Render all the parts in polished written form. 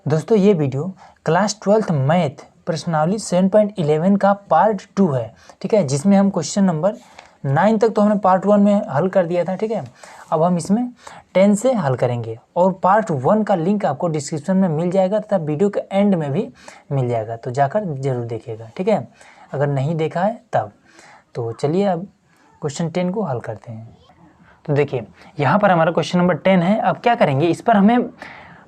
दोस्तों ये video class 12th math प्रश्नावली 7.11 का पार्ट 2 है। ठीक है, जिसमें हम क्वेश्चन नंबर 9 तक तो हमने पार्ट 1 में हल कर दिया था। ठीक है, अब हम इसमें 10 से हल करेंगे और पार्ट 1 का लिंक आपको डिस्क्रिप्शन में मिल जाएगा तथा वीडियो के एंड में भी मिल जाएगा, तो जाकर जरूर देखिएगा। ठीक है, अगर नहीं देखा है तब। तो चलिए अब क्वेश्चन 10 को हल करते हैं। तो देखिए यहाँ पर हमारा क्वेश्चन नंबर 10 है। अब क्या करेंगे, इस पर हमें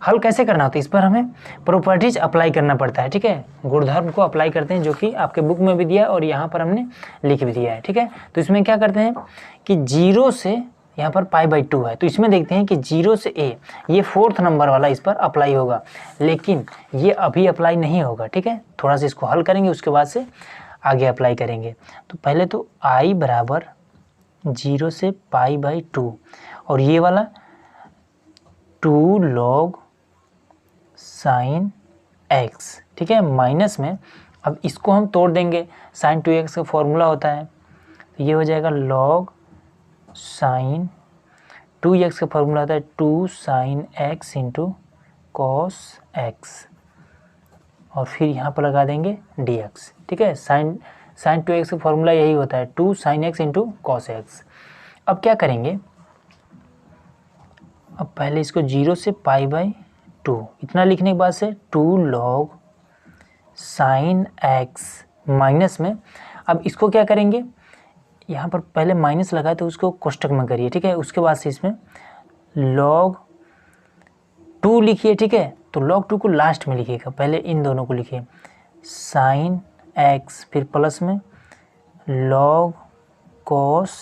हल कैसे करना होता है, इस पर हमें प्रॉपर्टीज अप्लाई करना पड़ता है। ठीक है, गुणधर्म को अप्लाई करते हैं, जो कि आपके बुक में भी दिया है और यहाँ पर हमने लिख भी दिया है। ठीक है, तो इसमें क्या करते हैं कि 0 से यहाँ पर π/2 है, तो इसमें देखते हैं कि 0 से a, ये 4th नंबर वाला इस पर अप्लाई होगा, लेकिन ये अभी अप्लाई नहीं होगा। ठीक है, थोड़ा सा इसको हल करेंगे, उसके बाद से आगे अप्लाई करेंगे। तो पहले तो i बराबर 0 से π/2 और ये वाला 2 log sin x। ठीक है, माइनस में अब इसको हम तोड़ देंगे, sin 2x का फॉर्मूला होता है, तो ये हो जाएगा log sin 2x का फॉर्मूला होता है 2 sin x into cos x और फिर यहाँ पर लगा देंगे dx। ठीक है, sin 2x का फॉर्मूला यही होता है 2 sin x into cos x। अब क्या करेंगे, अब पहले इसको 0 से π/2 इतना लिखने के बाद से 2 log sin x माइनस में, अब इसको क्या करेंगे, यहाँ पर पहले माइनस लगा है तो उसको कोष्टक में करिए। ठीक है, उसके बाद से इसमें log 2 लिखिए। ठीक है, तो log 2 को लास्ट में लिखिएगा, पहले इन दोनों को लिखिए sin x, फिर प्लस में log cos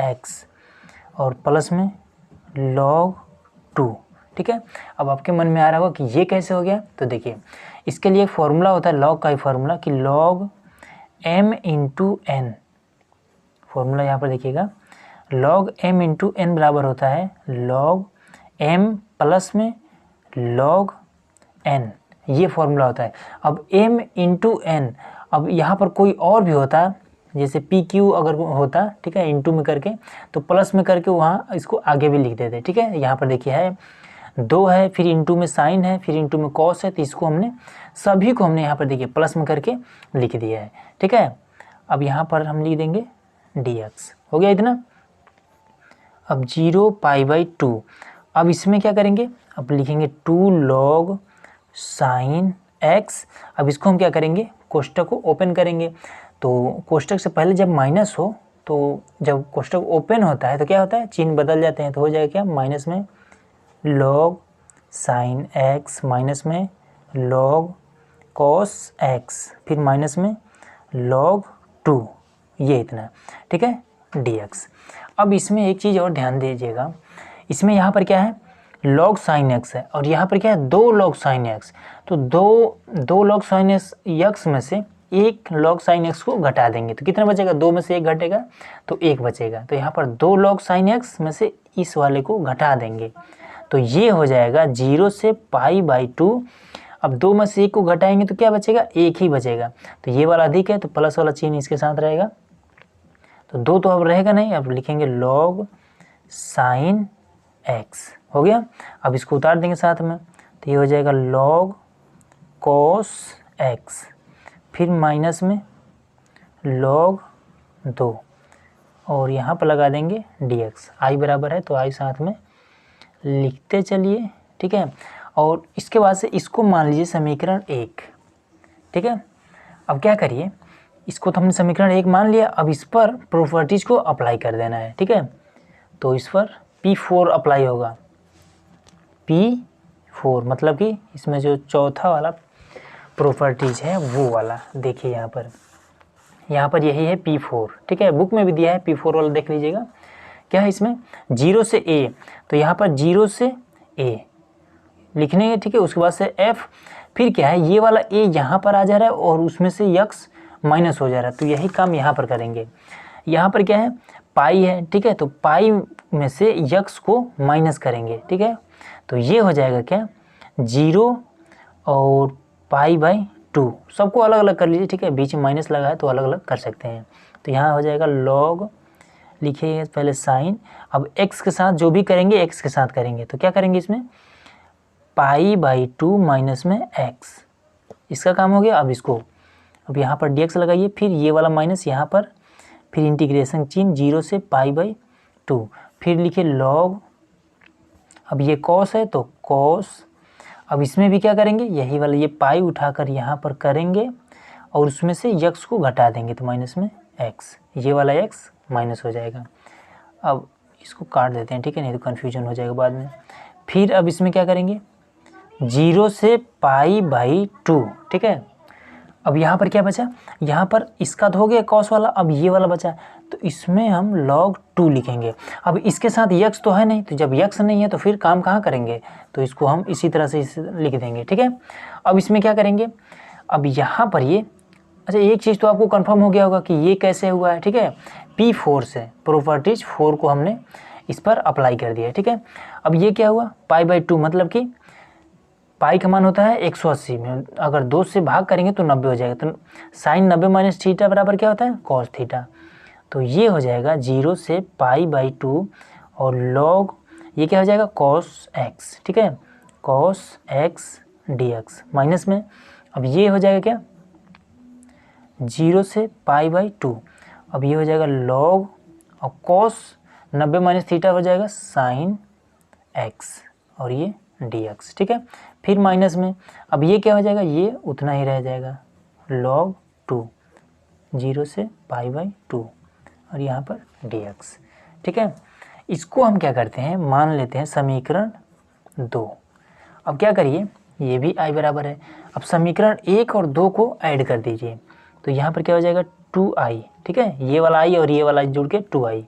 x और प्लस में log 2। ठीक है, अब आपके मन में आ रहा होगा कि ये कैसे हो गया, तो देखिए इसके लिए एक फॉर्मूला होता है, log का ही फॉर्मूला कि log m into n। Formula यहाँ पर देखिएगा, log m इंटू n बराबर होता है log m प्लस में log n, ये फॉर्मूला होता है। अब m इंटू n, अब यहाँ पर कोई और भी होता है, जैसे पी क्यू अगर होता, ठीक है, इंटू में करके, तो प्लस में करके वहाँ इसको आगे भी लिख देते। ठीक है, यहाँ पर देखिए है 2 है, फिर इंटू में साइन है, फिर इंटू में कॉस है, तो इसको हमने सभी को हमने यहाँ पर देखिए प्लस में करके लिख दिया है। ठीक है, अब यहाँ पर हम लिख देंगे dx। हो गया इतना। अब 0 π/2, अब इसमें क्या करेंगे, अब लिखेंगे 2 log sin x। अब इसको हम क्या करेंगे, कोष्टक को ओपन करेंगे, तो कोष्टक से पहले जब माइनस हो, तो जब कोष्टक ओपन होता है तो क्या होता है, चिन्ह बदल जाते हैं, तो हो जाएगा क्या, माइनस में log sin x, माइनस में log cos x, फिर माइनस में log 2, ये इतना। ठीक है, dx। अब इसमें एक चीज़ और ध्यान दीजिएगा, इसमें यहाँ पर क्या है, log sin x है और यहाँ पर क्या है 2 log sin x, तो दो log sin x में से एक log sin x को घटा देंगे, तो कितना बचेगा, 2 में से 1 घटेगा तो 1 बचेगा, तो यहाँ पर 2 log sin x में से इस वाले को घटा देंगे, तो ये हो जाएगा 0 से π/2। अब 2 में से 1 को घटाएंगे तो क्या बचेगा, 1 ही बचेगा, तो ये वाला अधिक है तो प्लस वाला चिन्ह इसके साथ रहेगा, तो 2 तो अब रहेगा नहीं, अब लिखेंगे log sin x। हो गया, अब इसको उतार देंगे साथ में, तो ये हो जाएगा log cos x, फिर माइनस में log 2 और यहाँ पर लगा देंगे dx। i बराबर है तो i साथ में लिखते चलिए। ठीक है, और इसके बाद से इसको मान लीजिए समीकरण 1। ठीक है, अब क्या करिए, इसको तो हमने समीकरण 1 मान लिया, अब इस पर प्रॉपर्टीज को अप्लाई कर देना है। ठीक है, तो इस पर P4 अप्लाई होगा, P4 मतलब कि इसमें जो चौथा वाला प्रॉपर्टीज है वो वाला, देखिए यहाँ पर यही है P4। ठीक है, बुक में भी दिया है P4 वाला, देख लीजिएगा क्या है इसमें, 0 से a, तो यहाँ पर 0 से a लिखने, ठीक है, उसके बाद से f, फिर क्या है, ये वाला a यहाँ पर आ जा रहा है और उसमें से x माइनस हो जा रहा है, तो यही काम यहाँ पर करेंगे। यहाँ पर क्या है, पाई है। ठीक है, तो पाई में से x को माइनस करेंगे। ठीक है, तो ये हो जाएगा क्या, 0 और π/2, सबको अलग अलग कर लीजिए। ठीक है, बीच में माइनस लगा है तो अलग अलग कर सकते हैं, तो यहाँ हो जाएगा log, लिखिए पहले साइन, अब x के साथ जो भी करेंगे x के साथ करेंगे, तो क्या करेंगे इसमें π/2 माइनस में x, इसका काम हो गया। अब यहाँ पर dx लगाइए, फिर ये वाला माइनस यहाँ पर, फिर इंटीग्रेशन चिन्ह 0 से π/2, फिर लिखिए log, अब ये cos है तो cos, अब इसमें भी क्या करेंगे, यही वाला ये पाई उठाकर यहाँ पर करेंगे और उसमें से x को घटा देंगे तो माइनस में x, ये वाला x माइनस हो जाएगा। अब इसको काट देते हैं, ठीक है, नहीं तो कन्फ्यूजन हो जाएगा बाद में। फिर अब इसमें क्या करेंगे, 0 से π/2, ठीक है। अब यहाँ पर क्या बचा, यहाँ पर इसका तो हो गया cos वाला, अब ये वाला बचा तो इसमें हम log 2 लिखेंगे। अब इसके साथ x तो है नहीं, तो जब x नहीं है तो फिर काम कहाँ करेंगे, तो इसको हम इसी तरह से लिख देंगे, ठीक है। अब इसमें क्या करेंगे, अब यहाँ पर ये, अच्छा एक चीज़ तो आपको कंफर्म हो गया होगा कि ये कैसे हुआ है, ठीक है, P4 से प्रॉपर्टीज 4 को हमने इस पर अप्लाई कर दिया, ठीक है। अब ये क्या हुआ, π/2 मतलब कि पाई का मान होता है 180 में, अगर 2 से भाग करेंगे तो 90 हो जाएगा, तो साइन 90 माइनस थीटा बराबर क्या होता है, कॉस थीटा। तो ये हो जाएगा 0 से π/2 और log ये क्या हो जाएगा कॉस x, ठीक है, कॉस x dx माइनस में, अब ये हो जाएगा क्या 0 से π/2, अब ये हो जाएगा log और कॉस 90 माइनस थीटा हो जाएगा साइन x और ये dx, ठीक है। फिर माइनस में, अब ये क्या हो जाएगा, ये उतना ही रह जाएगा log 2, 0 से π/2 और यहाँ पर dx, ठीक है। इसको हम क्या करते हैं, मान लेते हैं समीकरण 2। अब क्या करिए, ये भी i बराबर है, अब समीकरण 1 और 2 को ऐड कर दीजिए, तो यहाँ पर क्या हो जाएगा 2i, ठीक है, ये वाला i और ये वाला जुड़ के 2i।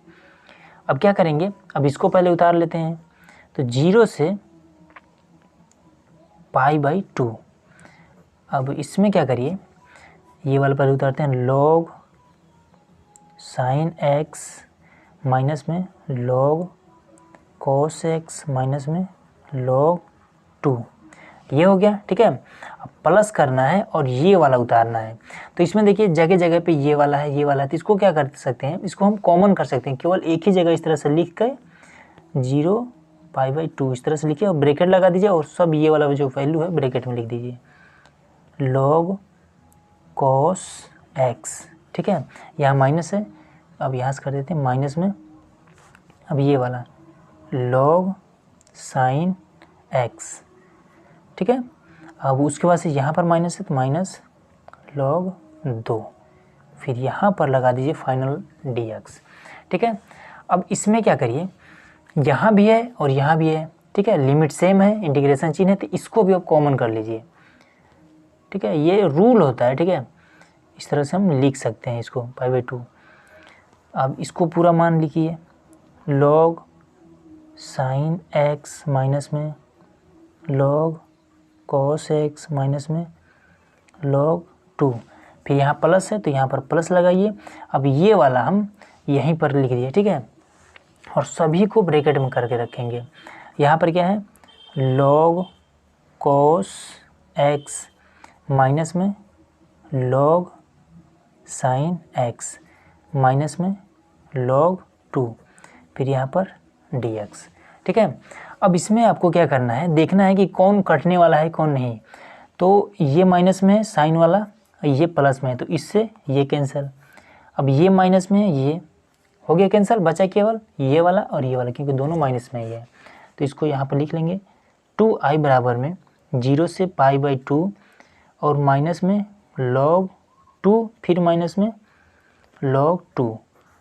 अब क्या करेंगे, अब इसको पहले उतार लेते हैं, तो 0 से π/2, अब इसमें क्या करिए, ये वाला पहले उतारते हैं, log साइन x माइनस में log cos x माइनस में log 2, ये हो गया, ठीक है। अब प्लस करना है और ये वाला उतारना है, तो इसमें देखिए जगह जगह पे ये वाला है, ये वाला है, तो इसको क्या कर सकते हैं, इसको हम कॉमन कर सकते हैं, केवल एक ही जगह इस तरह से लिख कर 0 π/2 इस तरह से लिखिए और ब्रैकेट लगा दीजिए और सब ये वाला जो वैल्यू है ब्रैकेट में लिख दीजिए, log cos x, ठीक है, यहाँ माइनस है, अब यहाँ से कर देते हैं माइनस में, अब ये वाला log साइन x, ठीक है। अब उसके बाद से यहाँ पर माइनस है तो माइनस log 2, फिर यहाँ पर लगा दीजिए फाइनल dx, ठीक है। अब इसमें क्या करिए, यहाँ भी है और यहाँ भी है, ठीक है, लिमिट सेम है, इंटीग्रेशन चिन्ह है, तो इसको भी आप कॉमन कर लीजिए, ठीक है, ये रूल होता है, ठीक है, इस तरह से हम लिख सकते हैं इसको π/2। अब इसको पूरा मान लिखिए, log साइन x माइनस में log cos x माइनस में log 2, फिर यहाँ प्लस है तो यहाँ पर प्लस लगाइए, अब ये वाला हम यहीं पर लिख दिए, ठीक है, और सभी को ब्रैकेट में करके रखेंगे। यहाँ पर क्या है, log cos x माइनस में log साइन x माइनस में log 2, फिर यहाँ पर dx, ठीक है। अब इसमें आपको क्या करना है, देखना है कि कौन कटने वाला है कौन नहीं, तो ये माइनस में है साइन वाला, ये प्लस में है तो इससे ये कैंसिल, अब ये माइनस में है, ये हो गया कैंसिल, बचा केवल ये वाला और ये वाला, क्योंकि दोनों माइनस में ही है, तो इसको यहाँ पर लिख लेंगे 2i बराबर में 0 से π/2 और माइनस में log 2, फिर माइनस में log 2,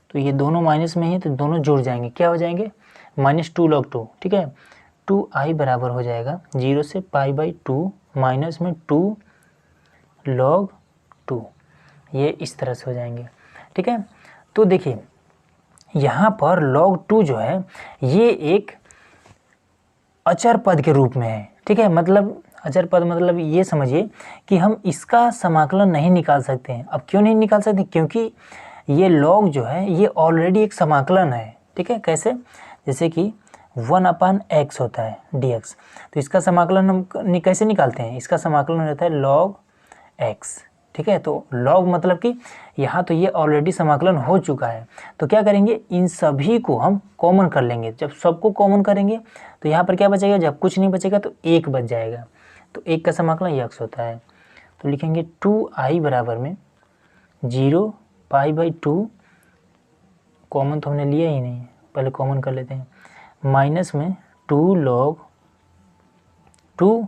तो ये दोनों माइनस में ही तो दोनों जुड़ जाएंगे, क्या हो जाएंगे -2 log 2, ठीक है। 2i बराबर हो जाएगा 0 से π/2 माइनस में 2 log 2, ये इस तरह से हो जाएंगे, ठीक है। तो देखिए यहाँ पर log 2 जो है ये एक अचर पद के रूप में है, ठीक है, मतलब अचर पद मतलब ये समझिए कि हम इसका समाकलन नहीं निकाल सकते हैं। अब क्यों नहीं निकाल सकते, क्योंकि ये log जो है ये ऑलरेडी एक समाकलन है, ठीक है। कैसे, जैसे कि 1/x होता है dx, तो इसका समाकलन हम कैसे निकालते हैं, इसका समाकलन रहता है log x, ठीक है। तो log मतलब कि यहाँ तो ये ऑलरेडी समाकलन हो चुका है, तो क्या करेंगे, इन सभी को हम कॉमन कर लेंगे। जब सबको कॉमन करेंगे तो यहाँ पर क्या बचेगा, जब कुछ नहीं बचेगा तो 1 बच जाएगा, तो 1 का समाकलन x होता है। तो लिखेंगे 2i बराबर में 0 π/2, कॉमन तो हमने लिया ही नहीं, पहले कॉमन कर लेते हैं, माइनस में 2 log 2,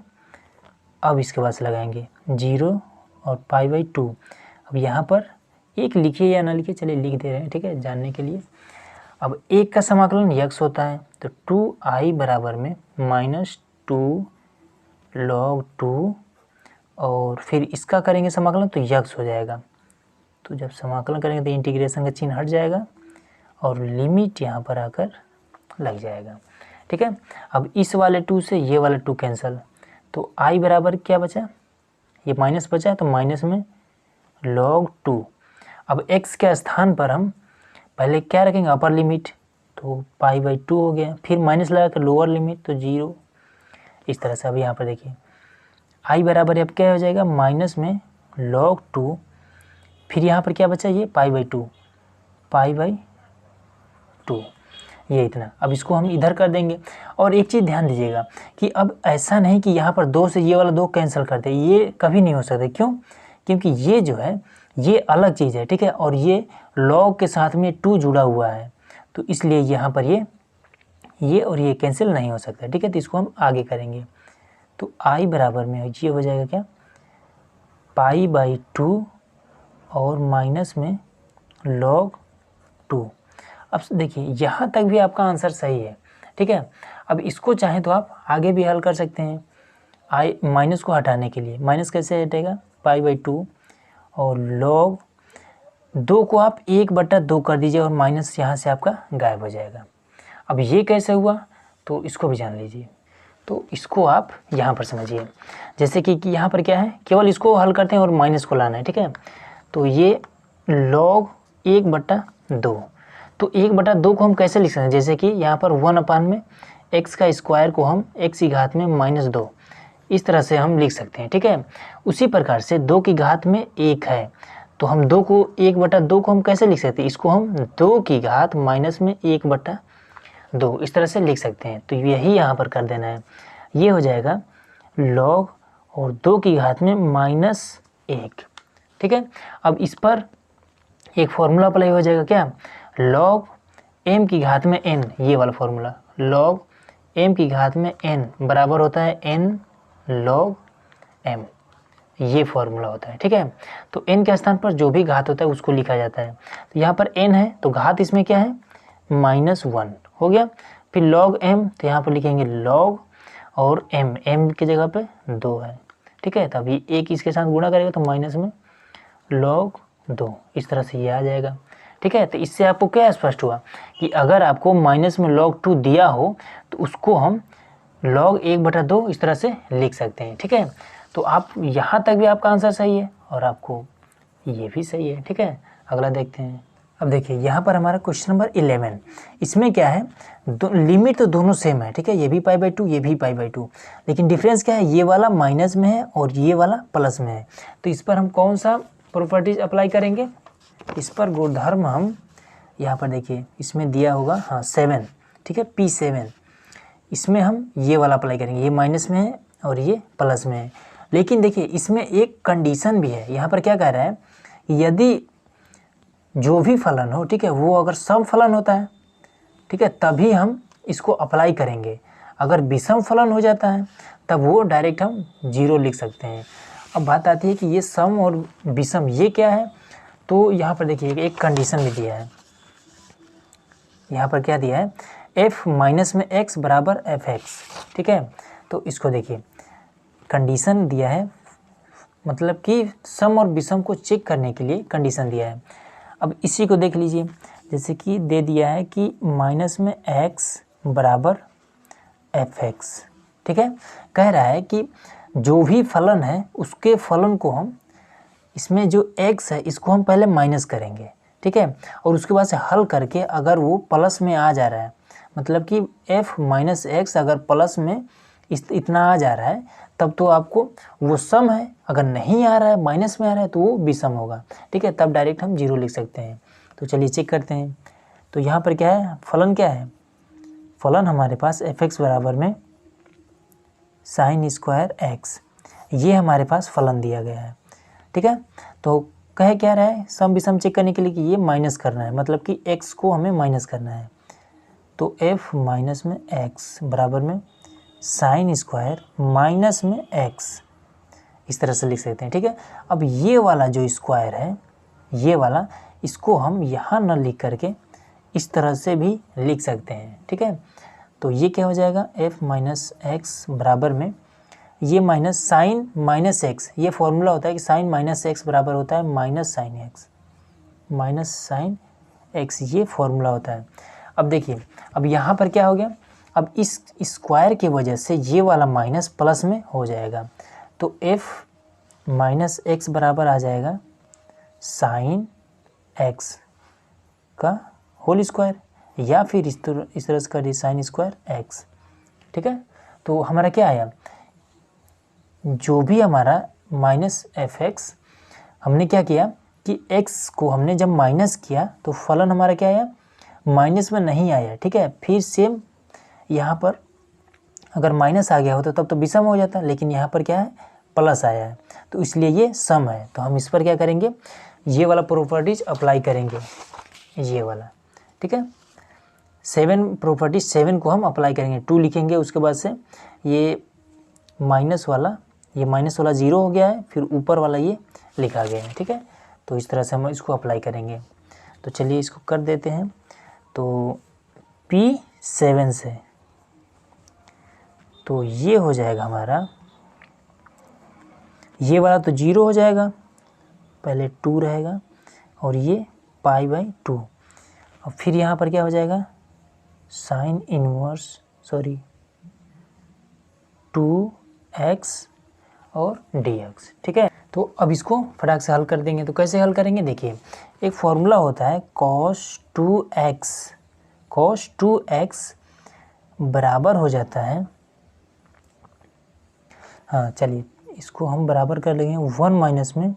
अब इसके बाद से लगाएंगे 0 और π/2। अब यहाँ पर 1 लिखिए या ना लिखिए, चलिए लिख दे रहे हैं, ठीक है, जानने के लिए। अब 1 का समाकलन x होता है, तो 2i बराबर में -2 log 2, और फिर इसका करेंगे समाकलन तो x हो जाएगा। तो जब समाकलन करेंगे तो इंटीग्रेशन का चिन्ह हट जाएगा और लिमिट यहाँ पर आकर लग जाएगा, ठीक है। अब इस वाले 2 से ये वाला 2 कैंसिल, तो i बराबर क्या बचा, ये माइनस बचा, तो माइनस में log 2। अब x के स्थान पर हम पहले क्या रखेंगे, अपर लिमिट, तो π/2 हो गया, फिर माइनस लगा कर लोअर लिमिट तो 0, इस तरह से। अब यहाँ पर देखिए i बराबर अब क्या हो जाएगा, माइनस में log 2, फिर यहाँ पर क्या बचा, ये π/2, ये इतना। अब इसको हम इधर कर देंगे। और एक चीज़ ध्यान दीजिएगा कि अब ऐसा नहीं कि यहाँ पर 2 से ये वाला 2 कैंसिल कर दे, ये कभी नहीं हो सकता। क्यों, क्योंकि ये जो है ये अलग चीज़ है, ठीक है, और ये log के साथ में 2 जुड़ा हुआ है, तो इसलिए यहाँ पर ये और ये कैंसिल नहीं हो सकता, ठीक है। तो इसको हम आगे करेंगे, तो i बराबर में ये हो जाएगा क्या, π/2 और माइनस में log 2। अब देखिए यहाँ तक भी आपका आंसर सही है, ठीक है। अब इसको चाहें तो आप आगे भी हल कर सकते हैं। माइनस को हटाने के लिए, माइनस कैसे हटेगा, π/2 और log 2 को आप 1/2 कर दीजिए और माइनस यहाँ से आपका गायब हो जाएगा। अब ये कैसे हुआ, तो इसको भी जान लीजिए। तो इसको आप यहाँ पर समझिए, जैसे कि यहाँ पर क्या है, केवल इसको हल करते हैं और माइनस को लाना है, ठीक है। तो ये log 1/2, तो 1/2 को हम कैसे लिख सकते हैं, जैसे कि यहाँ पर 1 में x का स्क्वायर को हम x की घात में -2, इस तरह से हम लिख सकते हैं, ठीक है। उसी प्रकार से 2 की घात में 1 है, तो हम 2 को 1/2 को हम कैसे लिख सकते हैं, इसको हम 2 की घात माइनस में 1/2 इस तरह से लिख सकते हैं। तो यही यहाँ पर कर देना है, ये हो जाएगा log और 2 की घात में -1, ठीक है। अब इस पर एक फॉर्मूला अप्लाई हो जाएगा, क्या, log m की घात में n, ये वाला फॉर्मूला, log m की घात में n बराबर होता है n log m, ये फॉर्मूला होता है, ठीक है। तो n के स्थान पर जो भी घात होता है उसको लिखा जाता है। तो यहाँ पर n है तो घात इसमें क्या है, -1 हो गया। फिर log m, तो यहाँ पर लिखेंगे log और m की जगह पे 2 है, ठीक है। तब ये 1 इसके साथ गुणा करेगा तो माइनस में log 2, इस तरह से ये आ जाएगा, ठीक है। तो इससे आपको क्या स्पष्ट हुआ कि अगर आपको माइनस में log 2 दिया हो तो उसको हम log 1/2 इस तरह से लिख सकते हैं, ठीक है। तो आप यहाँ तक भी आपका आंसर सही है और आपको ये भी सही है, ठीक है। अगला देखते हैं। अब देखिए यहाँ पर हमारा क्वेश्चन नंबर 11, इसमें क्या है, लिमिट तो दोनों सेम है, ठीक है, ये भी π/2 ये भी π/2, लेकिन डिफरेंस क्या है, ये वाला माइनस में है और ये वाला प्लस में है। तो इस पर हम कौन सा प्रॉपर्टीज अप्लाई करेंगे, इस पर गुणधर्म हम यहाँ पर देखिए इसमें दिया होगा, हाँ 7, ठीक है, P7, इसमें हम ये वाला अप्लाई करेंगे, ये माइनस में है और ये प्लस में है। लेकिन देखिए इसमें एक कंडीशन भी है, यहाँ पर क्या कह रहा है, यदि जो भी फलन हो, ठीक है, वो अगर सम फलन होता है, ठीक है, तभी हम इसको अप्लाई करेंगे। अगर विषम फलन हो जाता है तब वो डायरेक्ट हम 0 लिख सकते हैं। अब बात आती है कि ये सम और विषम ये क्या है, तो यहाँ पर देखिए एक कंडीशन भी दिया है, यहाँ पर क्या दिया है, f माइनस में x बराबर fx, ठीक है। तो इसको देखिए कंडीशन दिया है, मतलब कि सम और विषम को चेक करने के लिए कंडीशन दिया है। अब इसी को देख लीजिए, जैसे कि दे दिया है कि माइनस में x बराबर fx, ठीक है। कह रहा है कि जो भी फलन है उसके फलन को हम, इसमें जो x है इसको हम पहले माइनस करेंगे, ठीक है, और उसके बाद से हल करके अगर वो प्लस में आ जा रहा है, मतलब कि f माइनस एक्स अगर प्लस में इतना आ जा रहा है तब तो आपको वो सम है, अगर नहीं आ रहा है माइनस में आ रहा है तो वो विषम होगा, ठीक है, तब डायरेक्ट हम 0 लिख सकते हैं। तो चलिए चेक करते हैं। तो यहाँ पर क्या है, फलन क्या है, फलन हमारे पास f(x) बराबर में साइन स्क्वायर x, ये हमारे पास फलन दिया गया है, ठीक है। तो कहे क्या रहा है, सम विषम चेक करने के लिए कि ये माइनस करना है, मतलब कि x को हमें माइनस करना है। तो f माइनस में x बराबर में साइन स्क्वायर माइनस में x, इस तरह से लिख सकते हैं, ठीक है। अब ये वाला जो स्क्वायर है, ये वाला, इसको हम यहाँ न लिख करके इस तरह से भी लिख सकते हैं, ठीक है। तो ये क्या हो जाएगा, f माइनस एक्स बराबर में ये माइनस साइन माइनस एक्स, ये फॉर्मूला होता है कि साइन माइनस एक्स बराबर होता है minus sine x, minus sine x, ये फॉर्मूला होता है। अब देखिए, अब यहाँ पर क्या हो गया, अब इस स्क्वायर की वजह से ये वाला माइनस प्लस में हो जाएगा। तो f माइनस एक्स बराबर आ जाएगा साइन एक्स का होल स्क्वायर, या फिर इस तरह से करिए साइन स्क्वायर एक्स, ठीक है। तो हमारा क्या आया, जो भी हमारा माइनस एफ एक्स, हमने क्या किया कि x को हमने जब माइनस किया तो फलन हमारा क्या आया, माइनस में नहीं आया, ठीक है। फिर सेम यहाँ पर अगर माइनस आ गया होता तब तो विषम हो जाता, लेकिन यहाँ पर क्या है, प्लस आया है, तो इसलिए ये सम है। तो हम इस पर क्या करेंगे, ये वाला प्रॉपर्टीज अप्लाई करेंगे, ये वाला, ठीक है। 7 प्रॉपर्टीज 7 को हम अप्लाई करेंगे, 2 लिखेंगे, उसके बाद से ये माइनस वाला 0 हो गया है, फिर ऊपर वाला ये लिखा गया है, ठीक है। तो इस तरह से हम इसको अप्लाई करेंगे। तो चलिए इसको कर देते हैं। तो P7 से तो ये हो जाएगा हमारा, ये वाला तो 0 हो जाएगा, पहले 2 रहेगा, और ये π/2, और फिर यहाँ पर क्या हो जाएगा, साइन इनवर्स 2x और dx, ठीक है। तो अब इसको फटाक से हल कर देंगे। तो कैसे हल करेंगे, देखिए एक फॉर्मूला होता है cos 2x बराबर हो जाता है, हाँ चलिए इसको हम बराबर कर लेंगे 1 माइनस में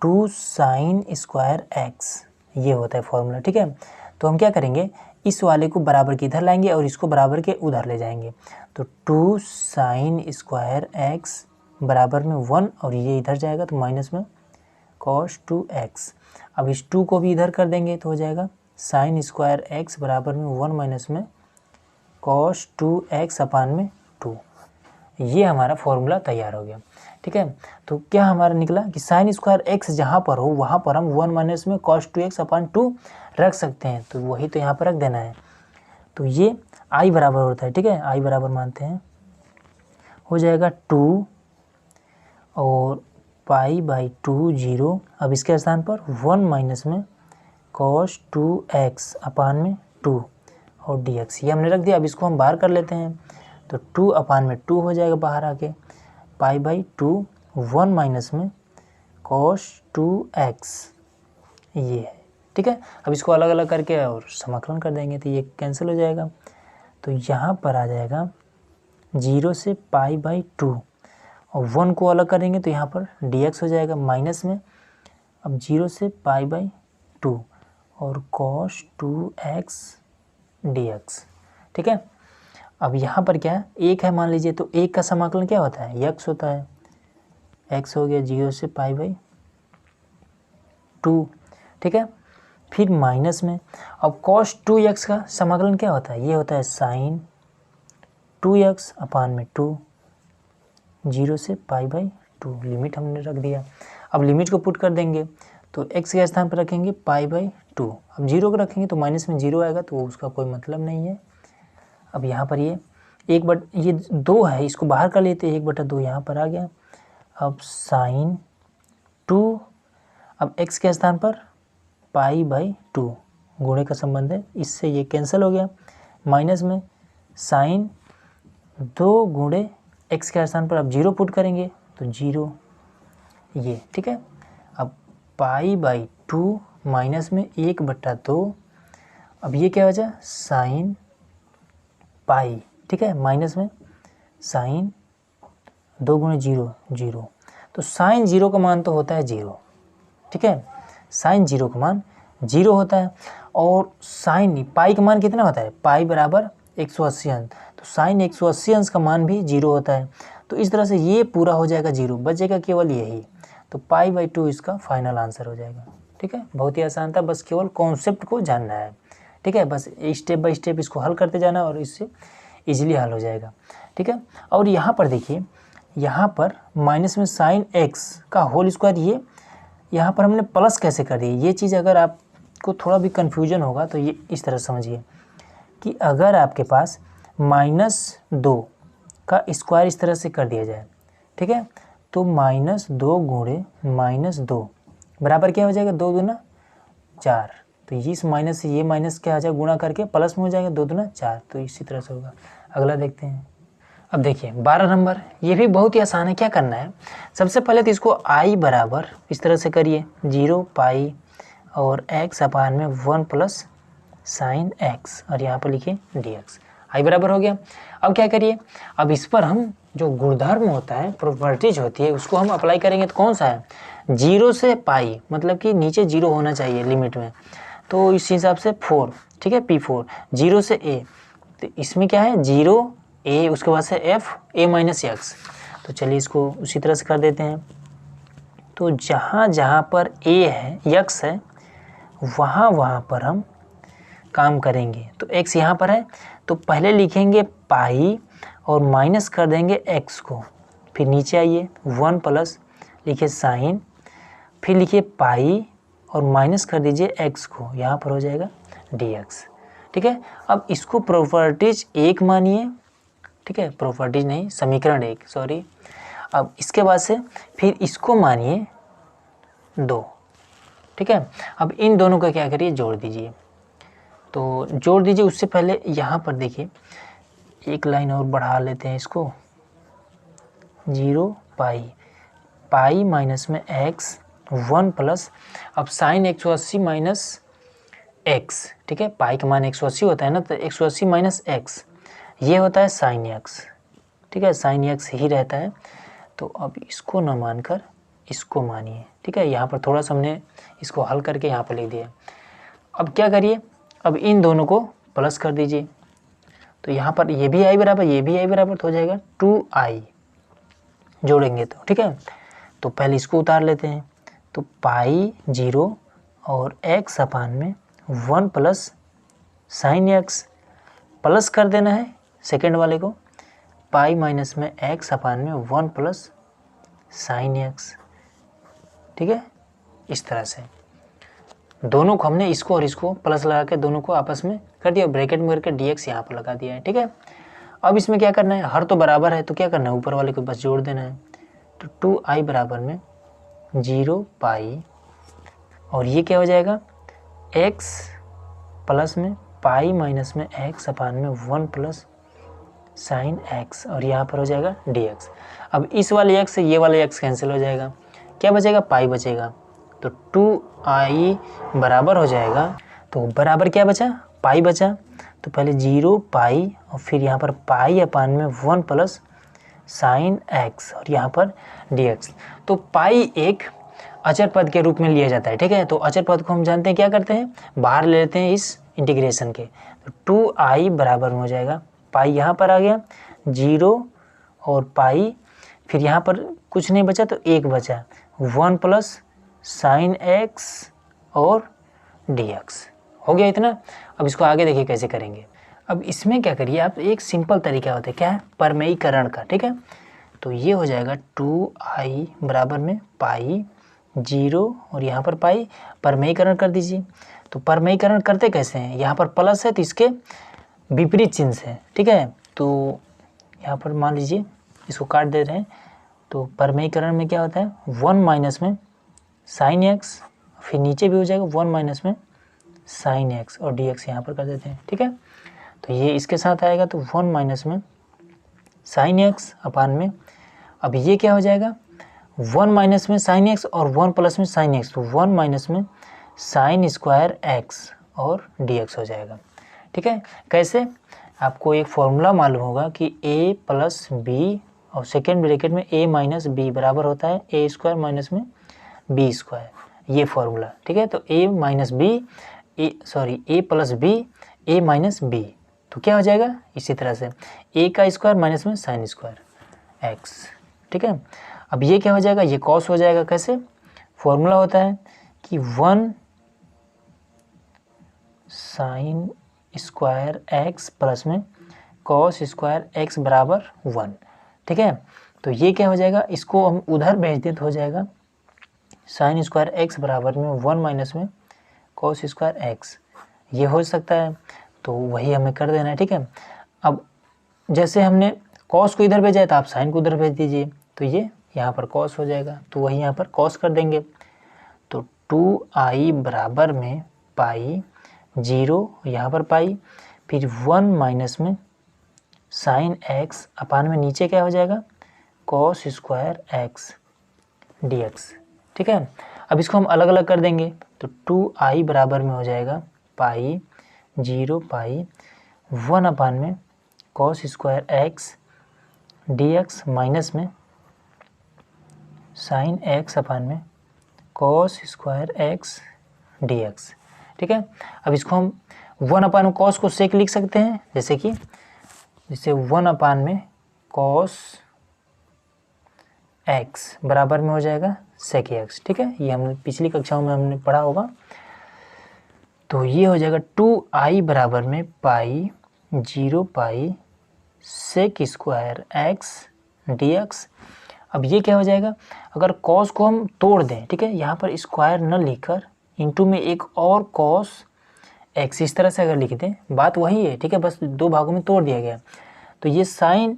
2 साइन स्क्वायर x, ये होता है फॉर्मूला, ठीक है। तो हम क्या करेंगे, इस वाले को बराबर के इधर लाएंगे और इसको बराबर के उधर ले जाएंगे। तो 2 साइन स्क्वायर x बराबर में 1, और ये इधर जाएगा तो माइनस में cos 2x। अब इस 2 को भी इधर कर देंगे तो हो जाएगा साइन स्क्वायर x बराबर में 1 माइनस में cos 2x अपान में 2। ये हमारा फॉर्मूला तैयार हो गया, ठीक है। तो क्या हमारा निकला कि साइन स्क्वायर x जहाँ पर हो वहाँ पर हम 1 माइनस में cos 2x अपान 2 रख सकते हैं, तो वही तो यहाँ पर रख देना है। तो ये i बराबर होता है, ठीक है, i बराबर मानते हैं, हो जाएगा 2 और π/2 0। अब इसके स्थान पर 1 माइनस में cos 2x अपान में 2 और dx, ये हमने रख दिया। अब इसको हम बाहर कर लेते हैं, तो 2 अपान में 2 हो जाएगा बाहर आके, π/2 1 माइनस में cos 2x, ये है, ठीक है। अब इसको अलग अलग करके और समाकलन कर देंगे तो ये कैंसिल हो जाएगा। तो यहाँ पर आ जाएगा 0 से π/2, और 1 को अलग करेंगे तो यहाँ पर dx हो जाएगा माइनस में, अब 0 से π/2 और cos 2x dx, ठीक है। अब यहाँ पर क्या है, 1 है मान लीजिए, तो 1 का समाकलन क्या होता है, x होता है, x हो गया 0 से π/2, ठीक है। फिर माइनस में, अब cos 2x का समाकलन क्या होता है, ये होता है साइन 2x अपान में 2, 0 से π/2, लिमिट हमने रख दिया। अब लिमिट को पुट कर देंगे, तो x के स्थान पर रखेंगे π/2, अब 0 को रखेंगे तो माइनस में 0 आएगा, तो उसका कोई मतलब नहीं है। अब यहाँ पर ये ये 2 है, इसको बाहर कर लेते हैं, 1/2 यहाँ पर आ गया। अब साइन 2, अब x के स्थान पर π/2, गुणे का संबंध है, इससे ये कैंसिल हो गया, माइनस में साइन 2 गुणे x के स्थान पर अब 0 पुट करेंगे तो 0, ये, ठीक है। अब π/2 माइनस में 1/2, अब ये क्या हो जाए, साइन पाई, ठीक है, माइनस में साइन 2 गुणे 0 0, तो साइन 0 का मान तो होता है 0, ठीक है, साइन 0 का मान 0 होता है। और साइन पाई का मान कितना होता है, पाई बराबर 180 अंश, तो साइन 180 अंश का मान भी 0 होता है। तो इस तरह से ये पूरा हो जाएगा 0, बचेगा केवल यही, तो पाई/2 इसका फाइनल आंसर हो जाएगा। ठीक है, बहुत ही आसान था, बस केवल कॉन्सेप्ट को जानना है। ठीक है, बस स्टेप बाय स्टेप इसको हल करते जाना और इससे इजीली हल हो जाएगा। ठीक है, और यहाँ पर देखिए, यहाँ पर माइनस में साइन x का होल स्क्वायर, ये यहाँ पर हमने प्लस कैसे कर दिया, ये चीज़ अगर आपको थोड़ा भी कन्फ्यूजन होगा तो ये इस तरह समझिए कि अगर आपके पास -2 का स्क्वायर इस तरह से कर दिया जाए, ठीक है, तो -2 गुणे -2 बराबर क्या हो जाएगा, 2 दूना 4, तो इस माइनस से ये माइनस क्या आ जाएगा, गुणा करके प्लस में हो जाएगा, 2 दूना 4, तो इसी तरह से होगा। अगला देखते हैं। अब देखिए 12 नंबर, ये भी बहुत ही आसान है। क्या करना है, सबसे पहले तो इसको i बराबर इस तरह से करिए, 0 पाई और x अपान में 1 प्लस साइन x, और यहाँ पर लिखिए dx, i बराबर हो गया। अब क्या करिए, अब इस पर हम जो गुणधर्म होता है, प्रॉपर्टीज होती है, उसको हम अप्लाई करेंगे। तो कौन सा है, 0 से पाई, मतलब कि नीचे 0 होना चाहिए लिमिट में, तो इस हिसाब से 4, ठीक है, P4, 0 से a, तो इसमें क्या है 0 a, उसके बाद से f a माइनस x, तो चलिए इसको उसी तरह से कर देते हैं। तो जहाँ जहाँ पर a है, x है, वहाँ पर हम काम करेंगे। तो x यहाँ पर है, तो पहले लिखेंगे पाई और माइनस कर देंगे x को, फिर नीचे आइए 1 प्लस लिखिए साइन, फिर लिखिए पाई और माइनस कर दीजिए x को, यहाँ पर हो जाएगा dx। ठीक है, अब इसको प्रॉपर्टीज 1 मानिए, ठीक है, प्रॉपर्टीज नहीं, समीकरण 1, सॉरी। अब इसके बाद से फिर इसको मानिए 2, ठीक है। अब इन दोनों का क्या करिए, जोड़ दीजिए। तो जोड़ दीजिए, उससे पहले यहाँ पर देखिए एक लाइन और बढ़ा लेते हैं इसको, 0 पाई माइनस में x 1 प्लस, अब साइन 180 माइनस x, ठीक है, पाई का मान 180 होता है ना, तो 180 माइनस x ये होता है साइन x, ठीक है, साइन x ही रहता है। तो अब इसको न मानकर इसको मानिए, ठीक है, यहाँ पर थोड़ा सा हमने इसको हल करके यहाँ पर लिख दिया। अब क्या करिए, अब इन दोनों को प्लस कर दीजिए, तो यहाँ पर ये भी i बराबर, ये भी i बराबर, तो हो जाएगा 2i, जोड़ेंगे तो, ठीक है। तो पहले इसको उतार लेते हैं, तो पाई 0 और x अपान में 1 प्लस साइन x, प्लस कर देना है सेकेंड वाले को, पाई माइनस में x अपान में 1 प्लस साइन x, ठीक है। इस तरह से दोनों को हमने इसको और इसको प्लस लगा के दोनों को आपस में कर दिया, ब्रैकेट में करके dx यहाँ पर लगा दिया है, ठीक है। अब इसमें क्या करना है, हर तो बराबर है, तो क्या करना है, ऊपर वाले को बस जोड़ देना है। तो 2i बराबर में 0 पाई, और ये क्या हो जाएगा, x प्लस में पाई माइनस में x अपान में 1 प्लस साइन x, और यहाँ पर हो जाएगा dx। अब इस वाले x से ये वाले x कैंसिल हो जाएगा, क्या बचेगा, पाई बचेगा, तो 2i बराबर हो जाएगा, तो बराबर क्या बचा, पाई बचा। तो पहले 0 पाई और फिर यहाँ पर पाई अपान में 1 प्लस साइन x, और यहाँ पर dx। तो पाई एक अचर पद के रूप में लिया जाता है, ठीक है। तो अचर पद को हम जानते हैं क्या करते हैं, बाहर ले लेते हैं इस इंटीग्रेशन के, तो 2i बराबर में हो जाएगा, पाई यहाँ पर आ गया 0 और पाई, फिर यहाँ पर कुछ नहीं बचा तो 1 बचा, 1 प्लस साइन x और dx, हो गया इतना। अब इसको आगे देखिए कैसे करेंगे। अब इसमें क्या करिए आप, एक सिंपल तरीका होता है, क्या है, परमेयीकरण का, ठीक है। तो ये हो जाएगा 2i बराबर में पाई 0 और यहाँ पर पाई, परमेयीकरण कर दीजिए। तो परमेयीकरण करते कैसे हैं, यहाँ पर प्लस है तो इसके विपरीत चिन्ह से, ठीक है। तो यहाँ पर मान लीजिए इसको काट दे रहे हैं, तो परमेयीकरण में क्या होता है, 1 माइनस में साइन x, फिर नीचे भी हो जाएगा 1 माइनस में साइन x और dx यहाँ पर कर देते हैं, ठीक है। तो ये इसके साथ आएगा, तो 1 माइनस में साइन x अपान में, अब ये क्या हो जाएगा, 1 माइनस में साइन x और 1 प्लस में साइन x, तो 1 माइनस में साइन स्क्वायर x और dx हो जाएगा, ठीक है। कैसे, आपको एक फॉर्मूला मालूम होगा कि a प्लस बी और सेकेंड ब्रैकेट में a माइनस बी बराबर होता है ए स्क्वायर माइनस में बी स्क्वायर, ये फॉर्मूला, ठीक है। तो a minus b a plus b a minus b, तो क्या हो जाएगा इसी तरह से a का स्क्वायर माइनस में साइन स्क्वायर x, ठीक है। अब ये क्या हो जाएगा, ये कॉस हो जाएगा। कैसे, फॉर्मूला होता है कि 1 साइन स्क्वायर x प्लस में कॉस स्क्वायर x बराबर 1, ठीक है। तो ये क्या हो जाएगा, इसको हम उधर भेज दें तो हो जाएगा साइन स्क्वायर x बराबर में 1 माइनस में कॉस स्क्वायर x, ये हो सकता है। तो वही हमें कर देना है, ठीक है। अब जैसे हमने कॉस को इधर भेजा है तो आप साइन को उधर भेज दीजिए, तो ये यहाँ पर कॉस हो जाएगा, तो वही यहाँ पर कॉस कर देंगे। तो 2i बराबर में पाई 0, यहाँ पर पाई, फिर 1 माइनस में साइन x अपान में नीचे क्या हो जाएगा कॉस स्क्वायर x dx, ठीक है। अब इसको हम अलग अलग कर देंगे, तो 2i बराबर में हो जाएगा पाई 0 पाई 1 अपान में cos square x dx minus में साइन x अपान में कॉस स्क्वायर x dx, ठीक है। अब इसको हम 1 अपान में कॉस को सेक लिख सकते हैं, जैसे 1 अपान में कॉस x बराबर में हो जाएगा सेक x, ठीक है। ये हमने पिछली कक्षाओं में हमने पढ़ा होगा। तो ये हो जाएगा 2i बराबर में पाई 0 पाई सेक स्क्वायर x dx। अब ये क्या हो जाएगा, अगर कॉस को हम तोड़ दें, ठीक है, यहाँ पर स्क्वायर न लिखकर इनटू में एक और कॉस x इस तरह से अगर लिख दें, बात वही है, ठीक है, बस 2 भागों में तोड़ दिया गया। तो ये साइन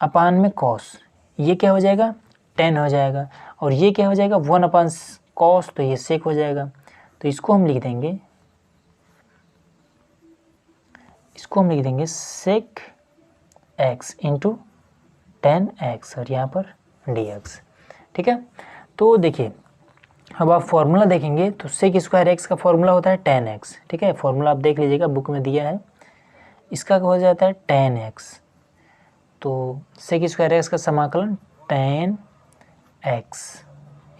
अपान में कॉस, ये क्या हो जाएगा tan हो जाएगा, और ये क्या हो जाएगा 1 अपान कॉस, तो ये सेक हो जाएगा। तो इसको हम लिख देंगे सेक x इंटू tan x और यहाँ पर dx, ठीक है। तो देखिए अब आप फॉर्मूला देखेंगे तो सेक स्क्वायर x का फॉर्मूला होता है tan x, ठीक है। फॉर्मूला आप देख लीजिएगा, बुक में दिया है। इसका हो जाता है tan x, तो सेक स्क्वायर x का समाकलन tan x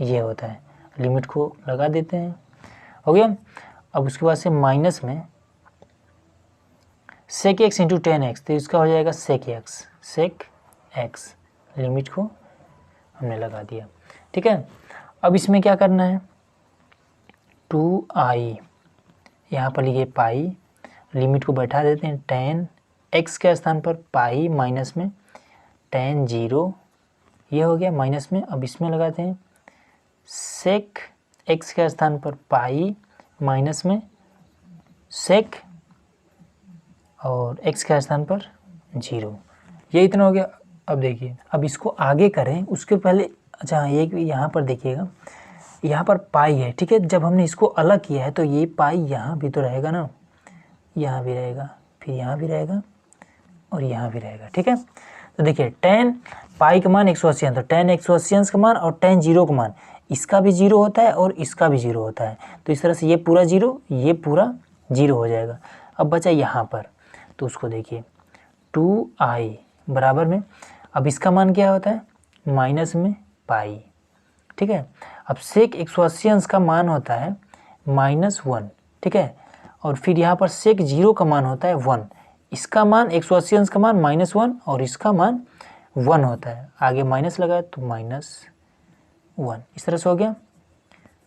ये होता है। लिमिट को लगा देते हैं, हो गया। अब उसके बाद से माइनस में सेक x इंटू tan x, तो इसका हो जाएगा सेक x, लिमिट को हमने लगा दिया, ठीक है। अब इसमें क्या करना है, 2i यहाँ पर लिखिए पाई, लिमिट को बैठा देते हैं tan x के स्थान पर पाई माइनस में tan 0, ये हो गया माइनस में। अब इसमें लगाते हैं सेक x के स्थान पर पाई माइनस में सेक और x के स्थान पर 0, ये इतना हो गया। अब देखिए, अब इसको आगे करें उसके पहले, अच्छा एक यहाँ पर देखिएगा, यहाँ पर पाई है, ठीक है। जब हमने इसको अलग किया है तो ये पाई यहाँ भी तो रहेगा ना, यहाँ भी रहेगा, फिर यहाँ भी रहेगा और यहाँ भी रहेगा, ठीक है। तो देखिए tan पाई का मान 180, तो tan 180 का मान और tan 0 का मान, इसका भी 0 होता है और इसका भी 0 होता है। तो इस तरह से ये पूरा 0, ये पूरा 0 हो जाएगा। अब बचा यहाँ पर, तो उसको देखिए 2i बराबर में, अब इसका मान क्या होता है माइनस में पाई, ठीक है। अब सेक 180 अंश का मान होता है -1, ठीक है। और फिर यहाँ पर सेक 0 का मान होता है 1, इसका मान 180 अंश का मान -1 और इसका मान 1 होता है। आगे माइनस लगाए तो -1, इस तरह से हो गया।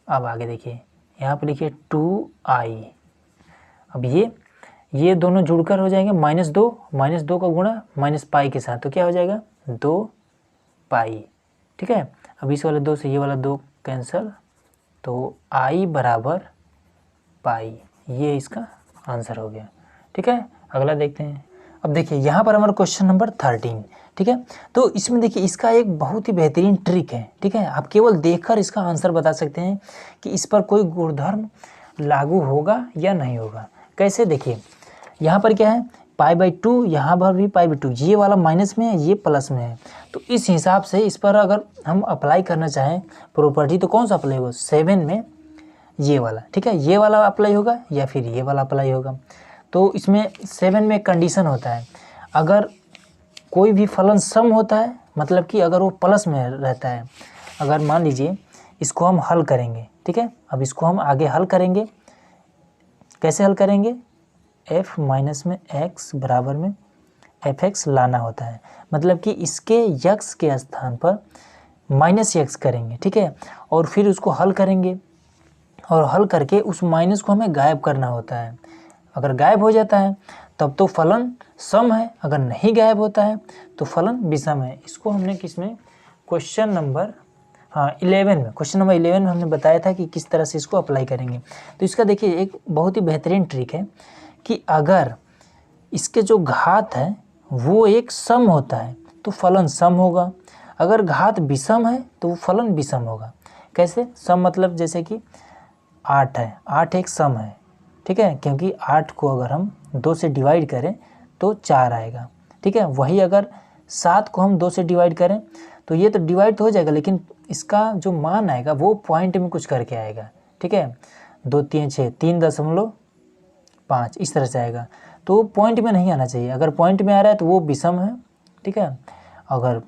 अब आगे देखिए, यहाँ पर लिखिए 2i, अब ये दोनों जुड़कर हो जाएंगे -2 का गुणा माइनस पाई के साथ, तो क्या हो जाएगा 2 पाई, ठीक है। अब इस वाले 2 से ये वाला 2 कैंसिल, तो i बराबर पाई, ये इसका आंसर हो गया, ठीक है। अगला देखते हैं। अब देखिए यहाँ पर हमारा क्वेश्चन नंबर 13, ठीक है। तो इसमें देखिए इसका एक बहुत ही बेहतरीन ट्रिक है, ठीक है। आप केवल देखकर इसका आंसर बता सकते हैं कि इस पर कोई गुणधर्म लागू होगा या नहीं होगा। कैसे, देखिए यहाँ पर क्या है π/2, यहाँ पर भी π/2, ये वाला माइनस में है, ये प्लस में है। तो इस हिसाब से इस पर अगर हम अप्लाई करना चाहें प्रॉपर्टी, तो कौन सा अप्लाई होगा 7 में ये वाला, ठीक है, ये वाला अप्लाई होगा या फिर ये वाला अप्लाई होगा। तो इसमें 7 में कंडीशन होता है, अगर कोई भी फलन सम होता है मतलब कि अगर वो प्लस में रहता है, अगर मान लीजिए इसको हम हल करेंगे, ठीक है, अब इसको हम आगे हल करेंगे, कैसे हल करेंगे, f माइनस में x बराबर में fx लाना होता है, मतलब कि इसके x के स्थान पर माइनस x करेंगे, ठीक है, और फिर उसको हल करेंगे, और हल करके उस माइनस को हमें गायब करना होता है। अगर गायब हो जाता है तब तो फलन सम है, अगर नहीं गायब होता है तो फलन विषम है। इसको हमने किसमें, क्वेश्चन नंबर 11 में, क्वेश्चन नंबर 11 में हमने बताया था कि किस तरह से इसको अप्लाई करेंगे। तो इसका देखिए एक बहुत ही बेहतरीन ट्रिक है कि अगर इसके जो घात है वो एक सम होता है तो फलन सम होगा, अगर घात विषम है तो वो फलन विषम होगा। कैसे सम, मतलब जैसे कि 8 है, 8 एक सम है, ठीक है, क्योंकि 8 को अगर हम 2 से डिवाइड करें तो 4 आएगा, ठीक है। वही अगर 7 को हम 2 से डिवाइड करें तो ये तो डिवाइड तो हो जाएगा, लेकिन इसका जो मान आएगा वो पॉइंट में कुछ करके आएगा, ठीक है, 2 3 6 3.5 इस तरह से आएगा, तो पॉइंट में नहीं आना चाहिए। अगर पॉइंट में आ रहा है तो वो विषम है, ठीक है। अगर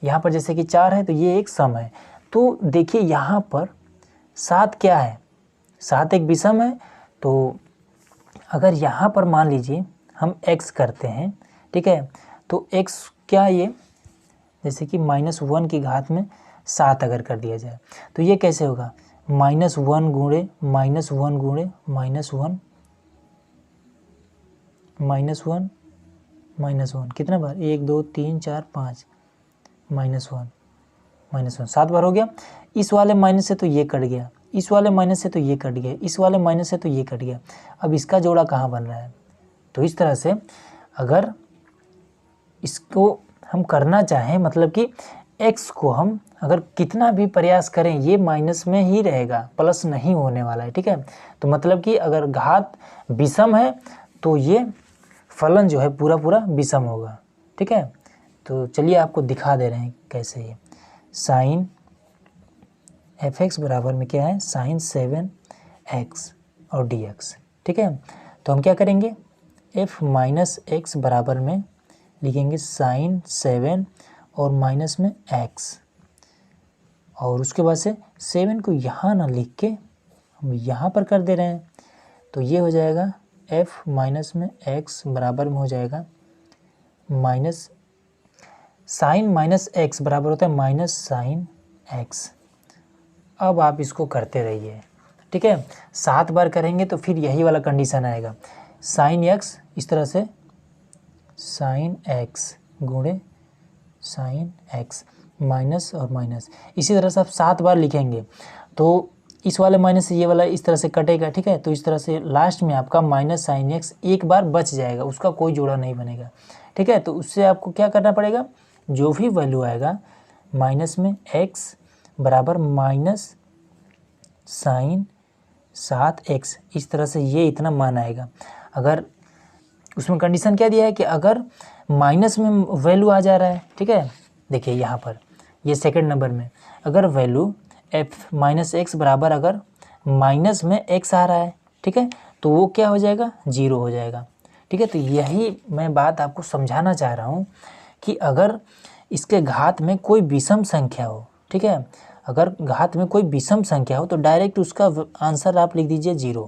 यहाँ पर जैसे कि 4 है तो ये एक सम है। तो देखिए यहाँ पर 7 क्या है, 7 एक विषम है। तो अगर यहाँ पर मान लीजिए हम x करते हैं, ठीक है, तो x क्या, ये जैसे कि -1 की घात में 7 अगर कर दिया जाए तो ये कैसे होगा, -1 गुणे -1 गुणे -1 -1 कितना बार, 1 2 3 4 5 -1 7 बार हो गया। इस वाले माइनस से तो ये कट गया, इस वाले माइनस से तो ये कट गया, इस वाले माइनस से तो ये कट गया। अब इसका जोड़ा कहाँ बन रहा है, तो इस तरह से अगर इसको हम करना चाहें, मतलब कि x को हम अगर कितना भी प्रयास करें ये माइनस में ही रहेगा, प्लस नहीं होने वाला है, ठीक है। तो मतलब कि अगर घात विषम है तो ये फलन जो है पूरा पूरा विषम होगा, ठीक है। तो चलिए आपको दिखा दे रहे हैं कैसे। ये साइन fx बराबर में क्या है, साइन 7x और dx, ठीक है। तो हम क्या करेंगे, f माइनस एक्स बराबर में लिखेंगे साइन 7 और माइनस में x, और उसके बाद से 7 को यहाँ ना लिख के हम यहाँ पर कर दे रहे हैं। तो ये हो जाएगा f माइनस में x बराबर में हो जाएगा माइनस साइन माइनस एक्स बराबर होता है माइनस साइन x। अब आप इसको करते रहिए, ठीक है, 7 बार करेंगे तो फिर यही वाला कंडीशन आएगा, साइन x इस तरह से साइन x गुणे साइन x माइनस और माइनस, इसी तरह से आप 7 बार लिखेंगे तो इस वाले माइनस से ये वाला इस तरह से कटेगा, ठीक है। तो इस तरह से लास्ट में आपका माइनस साइन x एक बार बच जाएगा, उसका कोई जोड़ा नहीं बनेगा, ठीक है। तो उससे आपको क्या करना पड़ेगा, जो भी वैल्यू आएगा माइनस में x बराबर माइनस साइन 7x, इस तरह से ये इतना मान आएगा। अगर उसमें कंडीशन क्या दिया है कि अगर माइनस में वैल्यू आ जा रहा है, ठीक है, देखिए यहाँ पर ये सेकंड नंबर में अगर वैल्यू f माइनस एक्स बराबर अगर माइनस में x आ रहा है, ठीक है, तो वो क्या हो जाएगा, 0 हो जाएगा, ठीक है। तो यही मैं बात आपको समझाना चाह रहा हूँ कि अगर इसके घात में कोई विषम संख्या हो, ठीक है, अगर घात में कोई विषम संख्या हो तो डायरेक्ट उसका आंसर आप लिख दीजिए 0,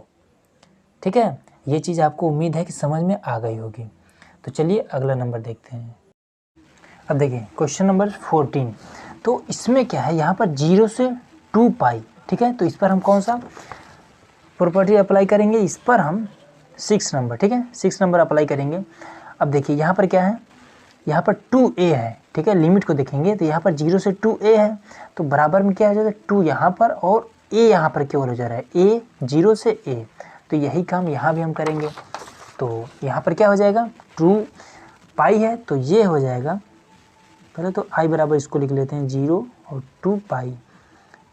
ठीक है। ये चीज़ आपको उम्मीद है कि समझ में आ गई होगी। तो चलिए अगला नंबर देखते हैं। अब देखिए क्वेश्चन नंबर 14, तो इसमें क्या है, यहाँ पर 0 से 2 पाई, ठीक है। तो इस पर हम कौन सा प्रॉपर्टी अप्लाई करेंगे, इस पर हम 6 नंबर, ठीक है, 6 नंबर अप्लाई करेंगे। अब देखिए यहाँ पर क्या है, यहाँ पर 2a है, ठीक है, लिमिट को देखेंगे तो यहाँ पर 0 से 2a है, तो बराबर में क्या हो जाएगा, 2 यहाँ पर और a यहाँ पर केवल हो जा रहा है, a 0 से a, तो यही काम यहाँ भी हम करेंगे। तो यहाँ पर क्या हो जाएगा, 2 पाई है तो ये हो जाएगा, पहले तो i बराबर इसको लिख लेते हैं 0 और 2 पाई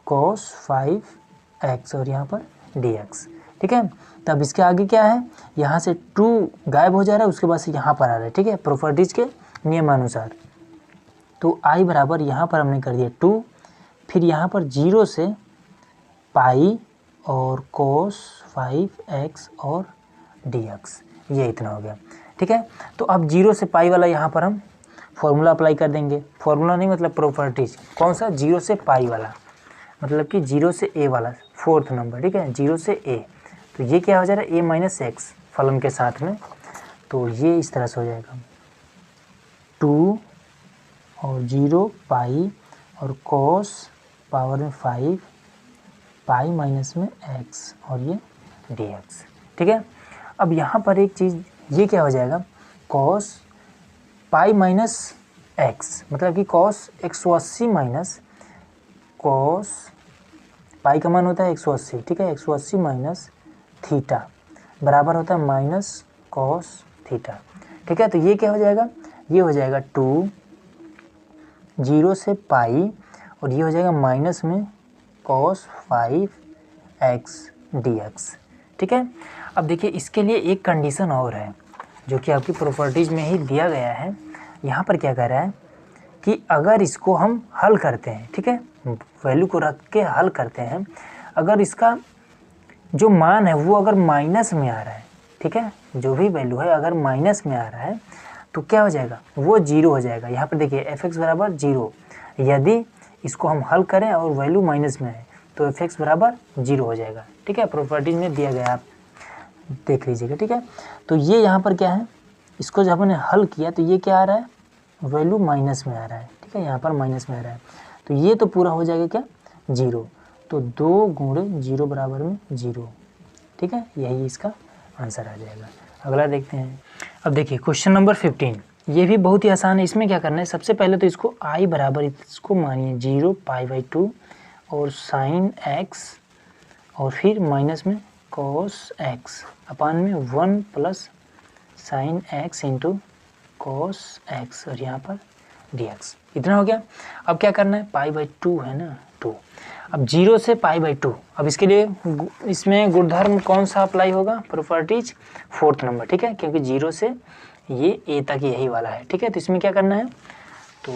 cos 5x और यहाँ पर dx, ठीक है। तब इसके आगे क्या है, यहाँ से 2 गायब हो जा रहा है, उसके बाद से यहाँ पर आ रहा है, ठीक है, प्रॉपर्टीज के नियमानुसार। तो i बराबर यहाँ पर हमने कर दिया 2, फिर यहाँ पर 0 से पाई और cos 5x और dx, ये इतना हो गया, ठीक है। तो अब 0 से पाई वाला यहाँ पर हम फॉर्मूला अप्लाई कर देंगे, फॉर्मूला नहीं मतलब प्रॉपर्टीज, कौन सा, 0 से पाई वाला, मतलब कि 0 से a वाला 4th नंबर, ठीक है, 0 से a, तो ये क्या हो जाएगा a माइनस एक्स फलन के साथ में, तो ये इस तरह से हो जाएगा 2 और 0 पाई और cos पावर में 5 पाई माइनस में x और ये dx, ठीक है। अब यहाँ पर एक चीज़, ये क्या हो जाएगा cos पाई माइनस x, मतलब कि cos 180 माइनस cos पाई का मान होता है 180, ठीक है, 180 माइनस थीटा बराबर होता है माइनस cos थीटा, ठीक है। तो ये क्या हो जाएगा, ये हो जाएगा 2 0 से पाई और ये हो जाएगा माइनस में cos 5x dx, ठीक है। अब देखिए इसके लिए एक कंडीशन और है जो कि आपकी प्रॉपर्टीज़ में ही दिया गया है। यहाँ पर क्या कह रहा है कि अगर इसको हम हल करते हैं, ठीक है, वैल्यू को रख के हल करते हैं, अगर इसका जो मान है वो अगर माइनस में आ रहा है, ठीक है, जो भी वैल्यू है अगर माइनस में आ रहा है तो क्या हो जाएगा, वो 0 हो जाएगा। यहाँ पर देखिए f(x) बराबर 0, यदि इसको हम हल करें और वैल्यू माइनस में है तो f(x) बराबर 0 हो जाएगा, ठीक है, प्रॉपर्टीज में दिया गया, आप देख लीजिएगा, ठीक है। तो ये यहाँ पर क्या है, इसको जब हमने हल किया तो ये क्या आ रहा है, वैल्यू माइनस में आ रहा है, ठीक है, यहाँ पर माइनस में आ रहा है, तो ये तो पूरा हो जाएगा क्या 0, तो 2 गुणे 0 बराबर में 0, ठीक है, यही इसका आंसर आ जाएगा। अगला देखते हैं। अब देखिए क्वेश्चन नंबर 15, ये भी बहुत ही आसान है। इसमें क्या करना है, सबसे पहले तो इसको i बराबर इसको मानिए 0 पाई/2 और साइन x और फिर माइनस में cos x अपान में 1 plus sign x into cos x और यहाँ पर dx, इतना हो गया। अब क्या करना है, पाई/2 है ना 2, अब 0 से पाई/2, अब इसके लिए इसमें गुणधर्म कौन सा अप्लाई होगा, प्रॉपर्टीज 4th नंबर, ठीक है, क्योंकि 0 से ये a तक यही वाला है, ठीक है। तो इसमें क्या करना है, तो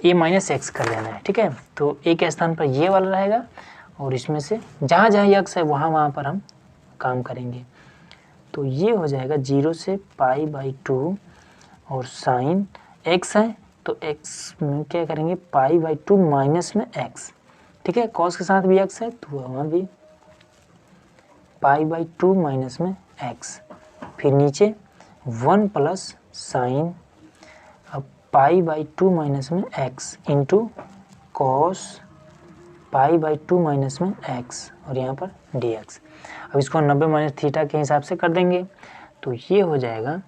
a माइनस एक्स कर देना है, ठीक है। तो a के स्थान पर ये वाला रहेगा और इसमें से जहाँ जहाँ x है वहाँ पर हम काम करेंगे। तो ये हो जाएगा 0 से पाई/2 और साइन x है तो x में क्या करेंगे पाई/2 माइनस में x, ठीक है, cos के साथ भी x है तो वहाँ भी पाई/2 माइनस में x, फिर नीचे 1 प्लस साइन अब पाई/2 माइनस में x इंटू कॉस पाई/2 माइनस में x और यहाँ पर dx। अब इसको 90 माइनस थीटा के हिसाब से कर देंगे तो ये हो जाएगा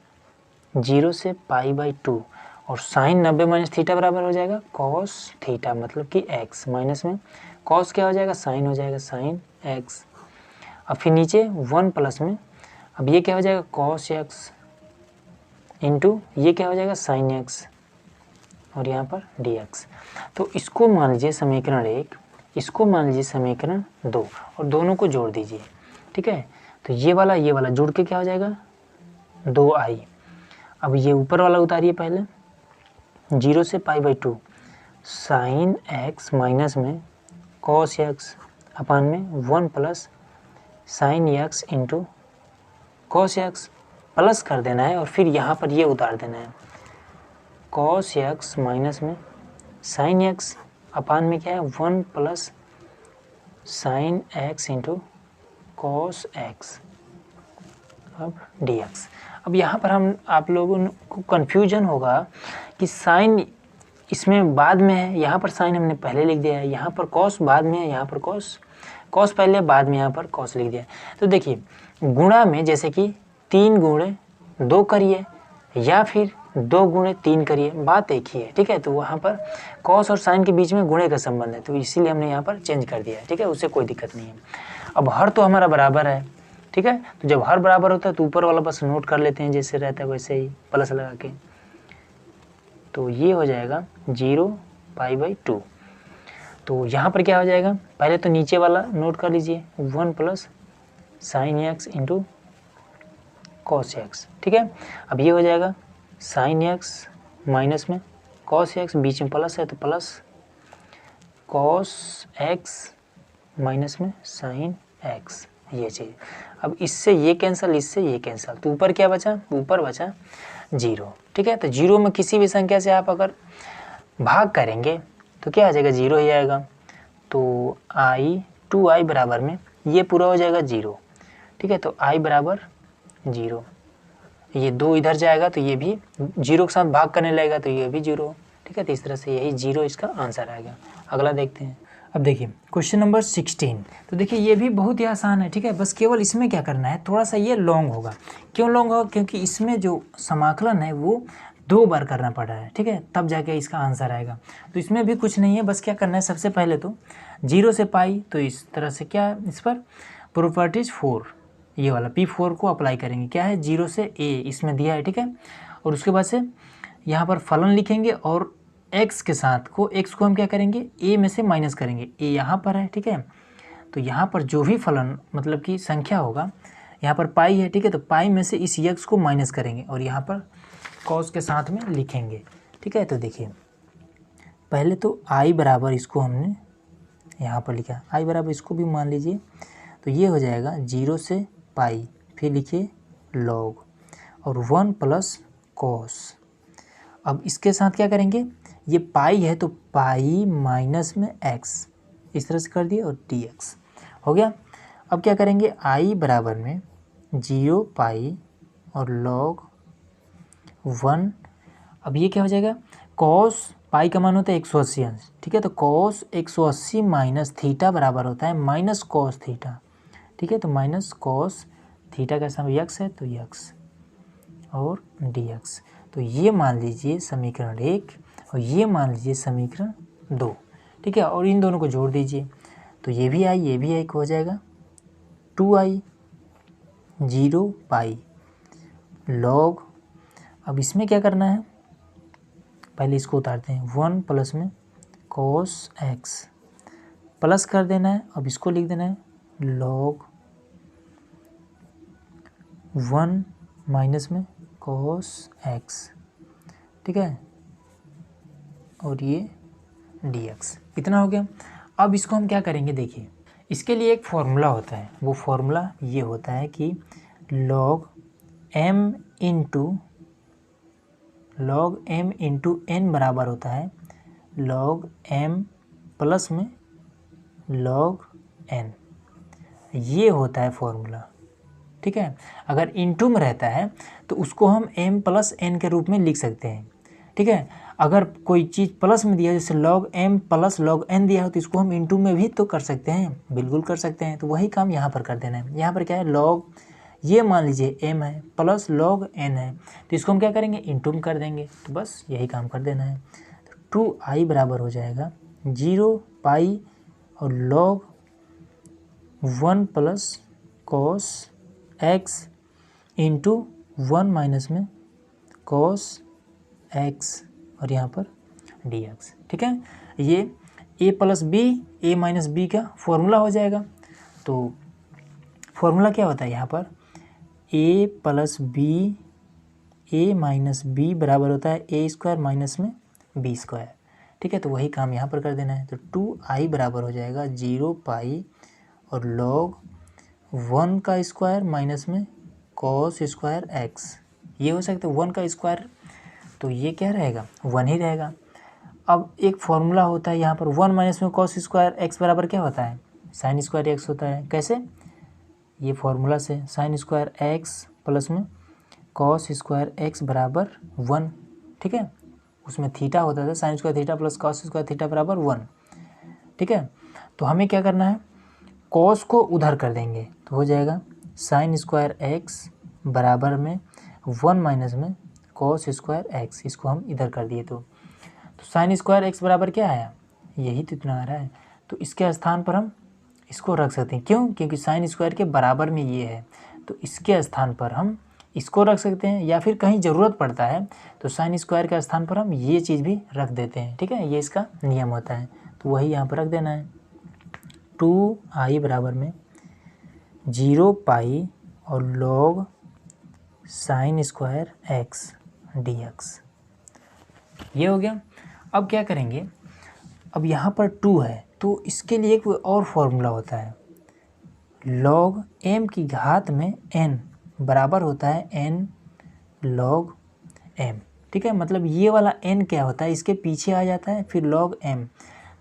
0 से पाई/2 और साइन 90 माइनस थीटा बराबर हो जाएगा कॉस थीटा, मतलब कि x माइनस में कॉस क्या हो जाएगा, साइन हो जाएगा साइन x। अब फिर नीचे 1 प्लस में अब ये क्या हो जाएगा कॉस x इंटू ये क्या हो जाएगा साइन x और यहाँ पर dx। तो इसको मान लीजिए समीकरण 1, इसको मान लीजिए समीकरण 2 और दोनों को जोड़ दीजिए, ठीक है। तो ये वाला जुड़ के क्या हो जाएगा 2i। अब ये ऊपर वाला उतारिए पहले, 0 से पाई/2 साइन x माइनस में कॉस x अपान में 1 plus sign x into cos x plus कर देना है और फिर यहाँ पर ये उतार देना है कॉस x माइनस में साइन x अपान में क्या है 1 plus sign x into cos x अब dx। अब यहाँ पर हम आप लोगों को कन्फ्यूजन होगा कि साइन इसमें बाद में है, यहाँ पर साइन हमने पहले लिख दिया है, यहाँ पर कॉस बाद में है, यहाँ पर कॉस पहले बाद में यहाँ पर कॉस लिख दिया है। तो देखिए गुणा में जैसे कि 3 गुणे 2 करिए या फिर 2 गुणे 3 करिए, बात एक ही है, ठीक है। तो वहाँ पर कॉस और साइन के बीच में गुणे का संबंध है तो इसीलिए हमने यहाँ पर चेंज कर दिया है, ठीक है, उससे कोई दिक्कत नहीं है। अब हर तो हमारा बराबर है, ठीक है, तो जब हर बराबर होता है तो ऊपर वाला बस नोट कर लेते हैं जैसे रहता है वैसे ही प्लस लगा के, तो ये हो जाएगा 0 पाई/2। तो यहाँ पर क्या हो जाएगा, पहले तो नीचे वाला नोट कर लीजिए 1 plus sign x into cos x, ठीक है। अब ये हो जाएगा साइन x माइनस में कॉस x, बीच में प्लस है तो प्लस कॉस x माइनस में साइन x ये चीज़। अब इससे ये कैंसिल, इससे ये कैंसिल, तो ऊपर क्या बचा, ऊपर बचा 0। ठीक है, तो 0 में किसी भी संख्या से आप अगर भाग करेंगे तो क्या आ जाएगा, 0 ही आएगा। तो i 2i बराबर में ये पूरा हो जाएगा 0। ठीक है, तो i बराबर 0, ये 2 इधर जाएगा तो ये भी 0 के साथ भाग करने लगेगा तो ये भी 0। ठीक है, तो इस तरह से यही 0 इसका आंसर आएगा। अगला देखते हैं। अब देखिए क्वेश्चन नंबर 16। तो देखिए ये भी बहुत ही आसान है। ठीक है, बस केवल इसमें क्या करना है, थोड़ा सा ये लॉन्ग होगा। क्यों लॉन्ग होगा, क्योंकि इसमें जो समाकलन है वो 2 बार करना पड़ रहा है। ठीक है, तब जाके इसका आंसर आएगा। तो इसमें भी कुछ नहीं है, बस क्या करना है, सबसे पहले तो 0 से पाई, तो इस तरह से क्या, इस पर प्रॉपर्टीज 4, ये वाला P4 को अप्लाई करेंगे। क्या है, 0 से a इसमें दिया है। ठीक है, और उसके बाद से यहाँ पर फलन लिखेंगे और x के साथ को, x को हम क्या करेंगे, a में से माइनस करेंगे। a यहाँ पर है। ठीक है, तो यहाँ पर जो भी फलन मतलब कि संख्या होगा, यहाँ पर पाई है। ठीक है, तो पाई में से इस x को माइनस करेंगे और यहाँ पर कॉस के साथ में लिखेंगे। ठीक है, तो देखिए पहले तो i बराबर, इसको हमने यहाँ पर लिखा, i बराबर इसको भी मान लीजिए, तो ये हो जाएगा 0 से पाई, फिर लिखिए लॉग और 1 प्लस कॉस। अब इसके साथ क्या करेंगे, ये पाई है तो पाई माइनस में x, इस तरह से कर दिए और dx हो गया। अब क्या करेंगे, i बराबर में 0 पाई और लॉग 1। अब ये क्या हो जाएगा, कॉस पाई का मान होता है 180 अंश। ठीक है, तो कॉस 180 माइनस थीटा बराबर होता है माइनस कॉस थीटा। ठीक है, तो माइनस कॉस थीटा का सम यक्स है तो यक्स और dx। तो ये मान लीजिए समीकरण 1 और ये मान लीजिए समीकरण 2। ठीक है, और इन दोनों को जोड़ दीजिए तो ये भी आई, ये भी आई हो जाएगा 2i 0 पाई लॉग। अब इसमें क्या करना है, पहले इसको उतारते हैं, 1 प्लस में cos x प्लस कर देना है। अब इसको लिख देना है लॉग 1 माइनस में cos x। ठीक है, और ये dx, इतना हो गया। अब इसको हम क्या करेंगे, देखिए इसके लिए एक फॉर्मूला होता है, वो फॉर्मूला ये होता है कि log m इंटू n बराबर होता है log m प्लस में log n, ये होता है फॉर्मूला। ठीक है, अगर इंटू में रहता है तो उसको हम m प्लस n के रूप में लिख सकते हैं। ठीक है, अगर कोई चीज़ प्लस में दिया है, जैसे log m plus log n दिया हो, तो इसको हम इंटू में भी तो कर सकते हैं, बिल्कुल कर सकते हैं। तो वही काम यहाँ पर कर देना है। यहाँ पर क्या है, log ये मान लीजिए m है प्लस log n है, तो इसको हम क्या करेंगे, इंटू में कर देंगे। तो बस यही काम कर देना है। तो 2i बराबर हो जाएगा 0 पाई और log 1 plus cos x into 1 minus में cos x और यहाँ पर dx। ठीक है, ये a plus b, a minus b का फॉर्मूला हो जाएगा। तो फॉर्मूला क्या होता है यहाँ पर, a plus b, a minus b बराबर होता है a स्क्वायर माइनस में b स्क्वायर। ठीक है, तो वही काम यहाँ पर कर देना है। तो 2i बराबर हो जाएगा 0 पाई और log 1 का स्क्वायर माइनस में cos स्क्वायर x, ये हो सकता है 1 का स्क्वायर, तो ये क्या रहेगा, 1 ही रहेगा। अब एक फॉर्मूला होता है यहाँ पर 1 माइनस में cos स्क्वायर x बराबर क्या होता है, साइन स्क्वायर x होता है। कैसे, ये फॉर्मूला से साइन स्क्वायर x प्लस में cos स्क्वायर x बराबर 1। ठीक है, उसमें थीटा होता था, sine square theta plus cos square theta बराबर 1। ठीक है, तो हमें क्या करना है, cos को उधर कर देंगे तो हो जाएगा साइन स्क्वायर x बराबर में 1 माइनस में cos स्क्वायर x, इसको हम इधर कर दिए तो साइन स्क्वायर x बराबर क्या आया, यही तो इतना आ रहा है। तो इसके स्थान पर हम इसको रख सकते हैं, क्यों, क्योंकि साइन स्क्वायर के बराबर में ये है, तो इसके स्थान पर हम इसको रख सकते हैं, या फिर कहीं ज़रूरत पड़ता है तो साइन स्क्वायर के स्थान पर हम ये चीज़ भी रख देते हैं। ठीक है, ये इसका नियम होता है, तो वही यहाँ पर रख देना है। 2i बराबर में 0 पाई और log sign square x dx, ये हो गया। अब क्या करेंगे, अब यहाँ पर 2 है तो इसके लिए कोई और फॉर्मूला होता है log m की घात में n बराबर होता है n log m। ठीक है, मतलब ये वाला n क्या होता है, इसके पीछे आ जाता है फिर log m,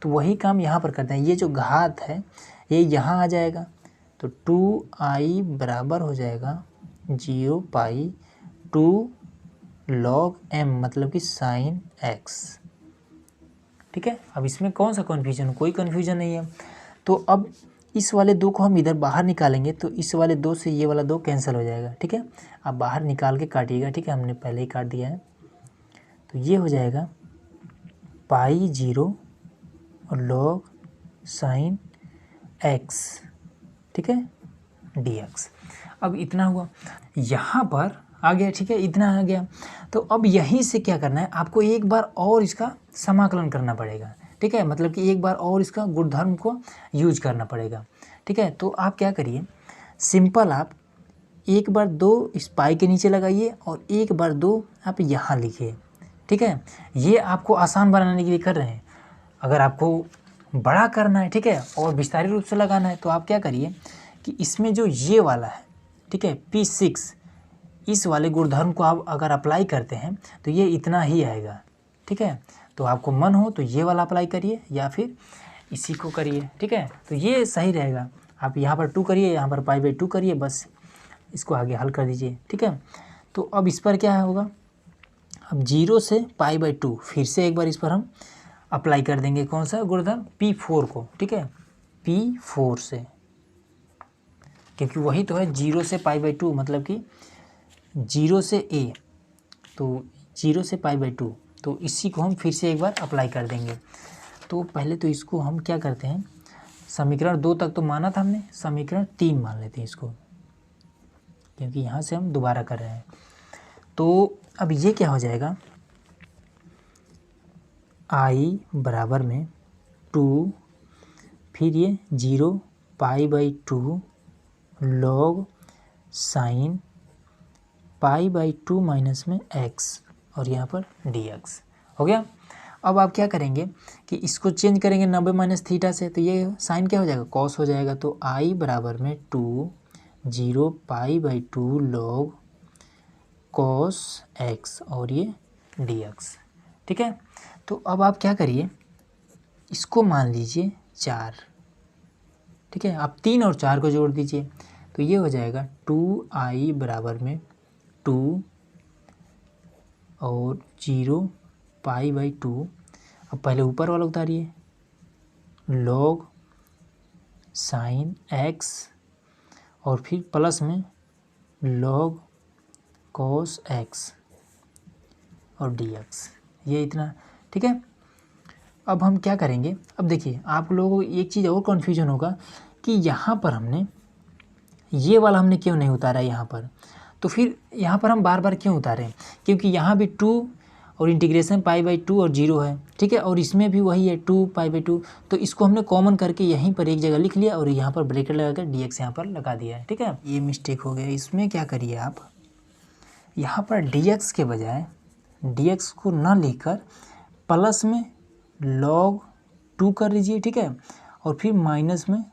तो वही काम यहाँ पर करते हैं। ये जो घात है ये यहाँ आ जाएगा, तो 2i बराबर हो जाएगा 0 पाई 2 log m, मतलब कि sin x। ठीक है, अब इसमें कौन सा कन्फ्यूजन, कोई कन्फ्यूजन नहीं है। तो अब इस वाले 2 को हम इधर बाहर निकालेंगे तो इस वाले 2 से ये वाला 2 कैंसिल हो जाएगा। ठीक है, अब बाहर निकाल के काटिएगा। ठीक है, हमने पहले ही काट दिया है, तो ये हो जाएगा पाई 0 और log sin x। ठीक है, dx। अब इतना हुआ, यहाँ पर आ गया। ठीक है, इतना आ गया। तो अब यहीं से क्या करना है, आपको एक बार और इसका समाकलन करना पड़ेगा। ठीक है, मतलब कि एक बार और इसका गुणधर्म को यूज करना पड़ेगा। ठीक है, तो आप क्या करिए, सिंपल आप एक बार 2 इस पाई के नीचे लगाइए और एक बार 2 आप यहाँ लिखिए। ठीक है, ये आपको आसान बनाने के लिए कर रहे हैं। अगर आपको बड़ा करना है, ठीक है, और विस्तारित रूप से लगाना है, तो आप क्या करिए कि इसमें जो ये वाला है, ठीक है, P6, इस वाले गुणधर्म को आप अगर अप्लाई करते हैं तो ये इतना ही आएगा। ठीक है, तो आपको मन हो तो ये वाला अप्लाई करिए या फिर इसी को करिए। ठीक है, तो ये सही रहेगा। आप यहाँ पर 2 करिए, यहाँ पर पाई बाई 2 करिए, बस इसको आगे हल कर दीजिए। ठीक है, तो अब इस पर क्या होगा, अब 0 से पाई बाई 2 फिर से एक बार इस पर हम अप्लाई कर देंगे। कौन सा गुणधर्म, P4 को। ठीक है, P4 से, क्योंकि वही तो है 0 से पाई बाई 2, मतलब कि 0 से a, तो 0 से पाई बाई 2, तो इसी को हम फिर से एक बार अप्लाई कर देंगे। तो पहले तो इसको हम क्या करते हैं, समीकरण 2 तक तो माना था हमने, समीकरण 3 मान लेते हैं इसको, क्योंकि यहाँ से हम दोबारा कर रहे हैं। तो अब ये क्या हो जाएगा, i बराबर में 2, फिर ये 0 pi by 2 log sine pi by 2 minus में x, और यहाँ पर dx हो गया। अब आप क्या करेंगे कि इसको चेंज करेंगे 90 माइनस थीटा से, तो ये साइन क्या हो जाएगा, कॉस हो जाएगा। तो i बराबर में 2 0 pi by 2 log cos x, और ये dx। ठीक है, तो अब आप क्या करिए, इसको मान लीजिए 4। ठीक है, आप 3 और 4 को जोड़ दीजिए, तो ये हो जाएगा 2i बराबर में 2 और 0 पाई बाई 2। अब पहले ऊपर वाला उतारिए, log साइन x, और फिर प्लस में log cos x और dx, ये इतना। ठीक है, अब हम क्या करेंगे, अब देखिए आप लोगों को एक चीज़ और कन्फ्यूजन होगा कि यहाँ पर हमने ये वाला हमने क्यों नहीं उतारा यहाँ पर, तो फिर यहाँ पर हम बार बार क्यों उतारें, क्योंकि यहाँ भी 2 और इंटीग्रेशन पाई बाई 2 और 0 है। ठीक है, और इसमें भी वही है 2 पाई बाई 2, तो इसको हमने कॉमन करके यहीं पर एक जगह लिख लिया और यहाँ पर ब्रैकेट लगा कर dx यहाँ पर लगा दिया है। ठीक है, ये मिस्टेक हो गया। इसमें क्या करिए आप, यहाँ पर dx के बजाय dx को ना लिखकर प्लस में log 2 कर लीजिए। ठीक है, और फिर माइनस में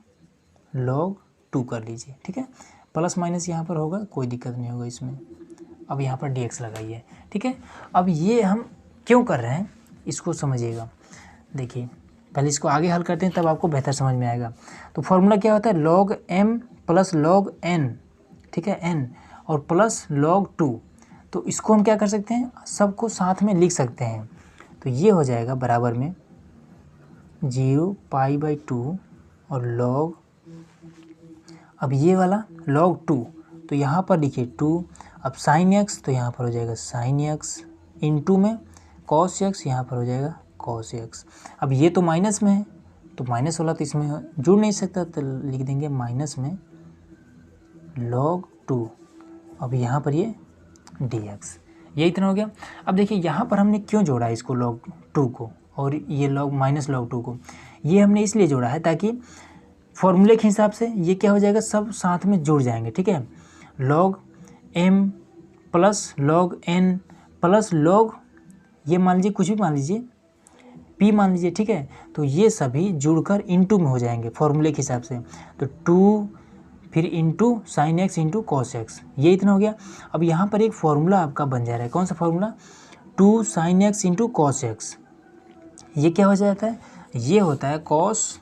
log 2 कर लीजिए। ठीक है, प्लस माइनस यहाँ पर होगा, कोई दिक्कत नहीं होगा इसमें। अब यहाँ पर dx लगाइए। ठीक है, अब ये हम क्यों कर रहे हैं इसको समझिएगा। देखिए पहले इसको आगे हल करते हैं, तब आपको बेहतर समझ में आएगा। तो फॉर्मूला क्या होता है, log m plus log n। ठीक है, n और प्लस log 2, तो इसको हम क्या कर सकते हैं, सबको साथ में लिख सकते हैं। तो ये हो जाएगा बराबर में 0 पाई बाई 2 और log, अब ये वाला log 2, तो यहाँ पर लिखिए 2, अब sin x, तो यहाँ पर हो जाएगा sin x, इनटू में cos x, यहाँ पर हो जाएगा cos x। अब ये तो माइनस में है, तो माइनस वाला तो इसमें जुड़ नहीं सकता, तो लिख देंगे माइनस में log 2, अब यहाँ पर ये dx, ये इतना हो गया। अब देखिए यहाँ पर हमने क्यों जोड़ा इसको log 2 को, और ये log माइनस log 2 को, ये हमने इसलिए जोड़ा है ताकि फॉर्मूले के हिसाब से ये क्या हो जाएगा, सब साथ में जुड़ जाएंगे। ठीक है, log m plus log n plus log, ये मान लीजिए कुछ भी मान लीजिए, p मान लीजिए। ठीक है, तो ये सभी जुड़कर इनटू में हो जाएंगे फॉर्मूले के हिसाब से। तो 2 फिर into sine x into cos x, ये इतना हो गया। अब यहाँ पर एक फॉर्मूला आपका बन जा रहा है, कौन सा formula, 2 sine x into cos x. ये क्या हो जाता है, ये होता है कॉस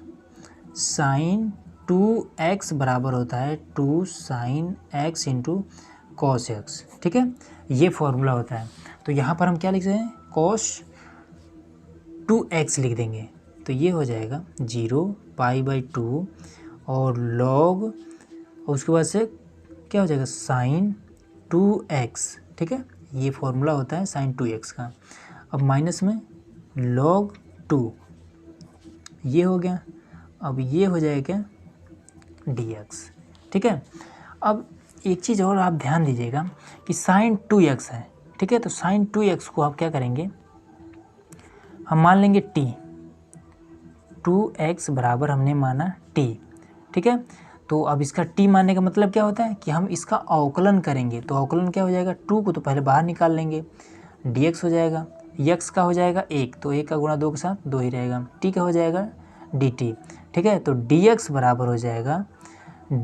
साइन 2x बराबर होता है 2 sine x into cos x, ठीक है, ये फॉर्मूला होता है। तो यहाँ पर हम क्या लिख सकते हैं, कॉस 2x लिख देंगे, तो ये हो जाएगा 0 π/2 और लॉग, और उसके बाद से क्या हो जाएगा साइन 2x, ठीक है, ये फॉर्मूला होता है साइन 2x का। अब माइनस में लॉग 2, ये हो गया। अब ये हो जाएगा क्या, dx, ठीक है। अब एक चीज़ और आप ध्यान दीजिएगा कि साइन 2x है, ठीक है, तो साइन 2x को आप क्या करेंगे, हम मान लेंगे t, 2x बराबर हमने माना t, ठीक है। तो अब इसका t मानने का मतलब क्या होता है कि हम इसका अवकलन करेंगे, तो अवकलन क्या हो जाएगा, 2 को तो पहले बाहर निकाल लेंगे, dx हो जाएगा, x का हो जाएगा 1, तो 1 का गुणा 2 के साथ 2 ही रहेगा, t का हो जाएगा dt, ठीक है। तो dx बराबर हो जाएगा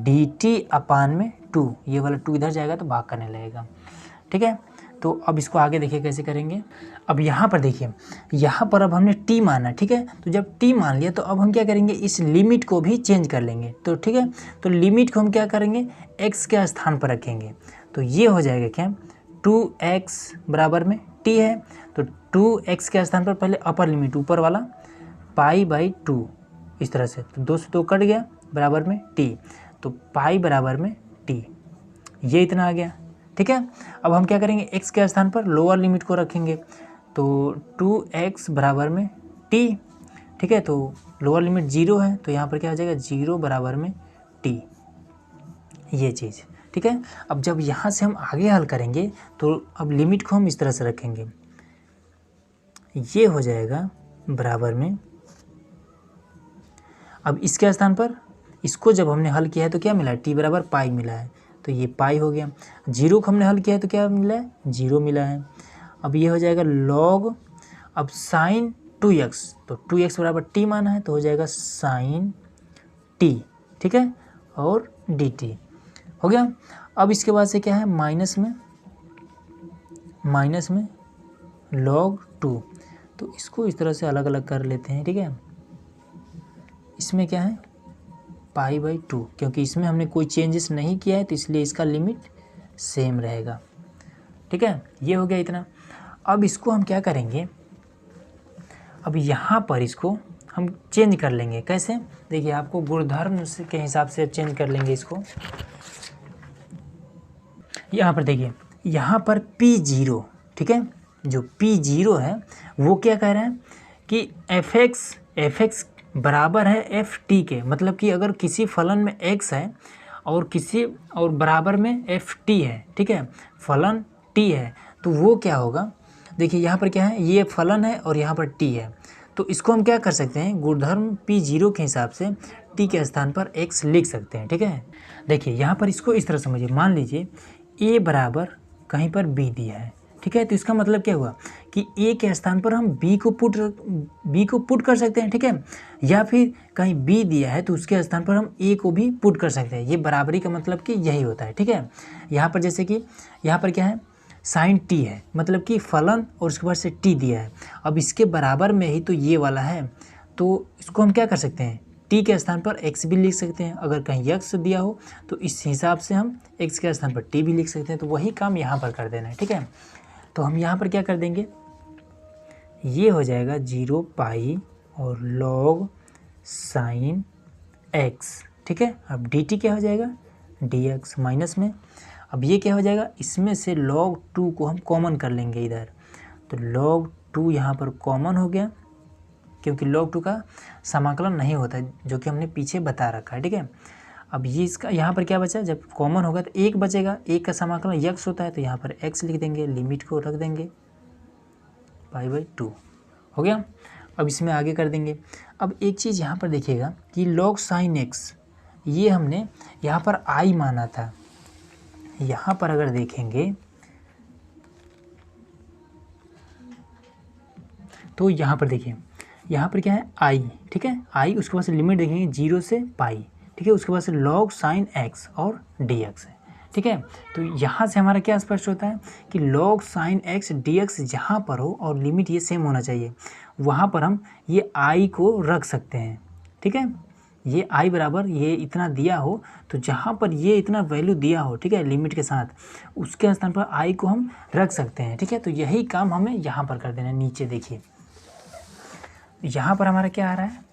dt अपान में 2, ये वाला 2 इधर जाएगा तो भाग करने लगेगा, ठीक है। तो अब इसको आगे देखिए कैसे करेंगे। अब यहाँ पर देखिए, यहाँ पर अब हमने t माना, ठीक है, तो जब t मान लिया तो अब हम क्या करेंगे, इस लिमिट को भी चेंज कर लेंगे, तो ठीक है, तो लिमिट को हम क्या करेंगे, x के स्थान पर रखेंगे, तो ये हो जाएगा क्या, 2x बराबर में t है, तो 2x के स्थान पर पहले अपर लिमिट ऊपर वाला π/2 इस तरह से, तो 2 से 2 कट गया बराबर में t, तो पाई बराबर में t, ये इतना आ गया, ठीक है। अब हम क्या करेंगे, x के स्थान पर लोअर लिमिट को रखेंगे, तो 2x बराबर में t, ठीक है, तो लोअर लिमिट 0 है, तो यहाँ पर क्या हो जाएगा, 0 बराबर में t, ये चीज़, ठीक है। अब जब यहाँ से हम आगे हल करेंगे तो अब लिमिट को हम इस तरह से रखेंगे, ये हो जाएगा बराबर में, अब इसके स्थान पर इसको जब हमने हल किया है तो क्या मिला है, t बराबर पाई मिला है, तो ये पाई हो गया। 0 को हमने हल किया है तो क्या मिला है, 0 मिला है। अब ये हो जाएगा लॉग, अब साइन 2x, तो 2x बराबर t माना है, तो हो जाएगा साइन t, ठीक है, और dt हो गया। अब इसके बाद से क्या है, माइनस में लॉग 2, तो इसको इस तरह से अलग अलग कर लेते हैं, ठीक है। इसमें क्या है, π/2, क्योंकि इसमें हमने कोई चेंजेस नहीं किया है तो इसलिए इसका लिमिट सेम रहेगा, ठीक है, ये हो गया इतना। अब इसको हम क्या करेंगे, अब यहाँ पर इसको हम चेंज कर लेंगे, कैसे, देखिए आपको गुणधर्म के हिसाब से चेंज कर लेंगे इसको। यहाँ पर देखिए, यहाँ पर P0, ठीक है, जो P0 है वो क्या कह रहा है कि fx बराबर है ft के, मतलब कि अगर किसी फलन में x है और बराबर में ft है, ठीक है, फलन t है, तो वो क्या होगा, देखिए यहाँ पर क्या है, ये फलन है और यहाँ पर t है, तो इसको हम क्या कर सकते हैं, गुणधर्म P0 के हिसाब से t के स्थान पर x लिख सकते हैं, ठीक है। देखिए यहाँ पर इसको इस तरह समझिए, मान लीजिए a बराबर कहीं पर b दिया है, ठीक है, तो इसका मतलब क्या हुआ कि a के स्थान पर हम b को पुट कर सकते हैं, ठीक है, या फिर कहीं b दिया है तो उसके स्थान पर हम a को भी पुट कर सकते हैं, ये बराबरी का मतलब कि यही होता है, ठीक है। यहाँ पर जैसे कि यहाँ पर क्या है, साइन t है, मतलब कि फलन और उसके बाद से t दिया है, अब इसके बराबर में ही तो ये वाला है, तो इसको हम क्या कर सकते हैं, t के स्थान पर x भी लिख सकते हैं, अगर कहीं x दिया हो तो इस हिसाब से हम x के स्थान पर t भी लिख सकते हैं, तो वही काम यहाँ पर कर देना है, ठीक है। तो हम यहाँ पर क्या कर देंगे, ये हो जाएगा 0 पाई और लॉग साइन x, ठीक है। अब dt क्या हो जाएगा, dx, माइनस में अब ये क्या हो जाएगा, इसमें से log 2 को हम कॉमन कर लेंगे इधर, तो log 2 यहाँ पर कॉमन हो गया, क्योंकि log 2 का समाकलन नहीं होता है, जो कि हमने पीछे बता रखा है, ठीक है। अब ये इसका यहाँ पर क्या बचा, जब कॉमन होगा तो 1 बचेगा, 1 का समाकलन x होता है, तो यहाँ पर x लिख देंगे, लिमिट को रख देंगे π/2 हो गया। अब इसमें आगे कर देंगे। अब एक चीज़ यहाँ पर देखिएगा कि log sin x, ये हमने यहाँ पर i माना था, यहाँ पर अगर देखेंगे तो यहाँ पर देखिए, यहाँ पर क्या है i, ठीक है, i, उसके बाद से लिमिट देखेंगे 0 से पाई, ठीक है, उसके बाद से log sin x और dx है। ठीक है, तो यहाँ से हमारा क्या स्पष्ट होता है कि log sin x dx जहाँ पर हो और लिमिट ये सेम होना चाहिए, वहाँ पर हम ये i को रख सकते हैं। ठीक है, ये i बराबर ये इतना दिया हो, तो जहाँ पर ये इतना वैल्यू दिया हो, ठीक है, लिमिट के साथ, उसके स्थान पर i को हम रख सकते हैं। ठीक है, तो यही काम हमें यहाँ पर कर देना है। नीचे देखिए, यहाँ पर हमारा क्या आ रहा है,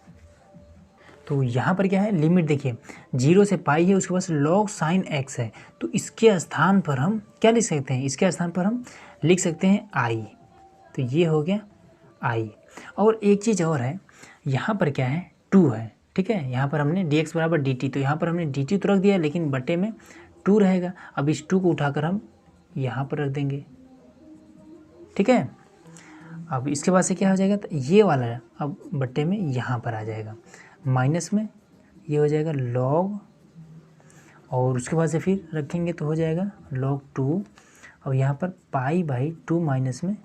तो यहाँ पर क्या है, लिमिट देखिए 0 से पाई है, उसके बाद log sin x है, तो इसके स्थान पर हम क्या लिख सकते हैं, इसके स्थान पर हम लिख सकते हैं i। तो ये हो गया i। और एक चीज़ और है, यहाँ पर क्या है, 2 है। ठीक है, यहाँ पर हमने dx बराबर dt, तो यहाँ पर हमने dt तो रख दिया, लेकिन बटे में 2 रहेगा। अब इस 2 को उठाकर हम यहाँ पर रख देंगे। ठीक है, अब इसके बाद से क्या हो जाएगा, तो ये वाला अब बट्टे में यहाँ पर आ जाएगा, माइनस में ये हो जाएगा log, और उसके बाद से फिर रखेंगे तो हो जाएगा log 2, और यहाँ पर π/2 माइनस में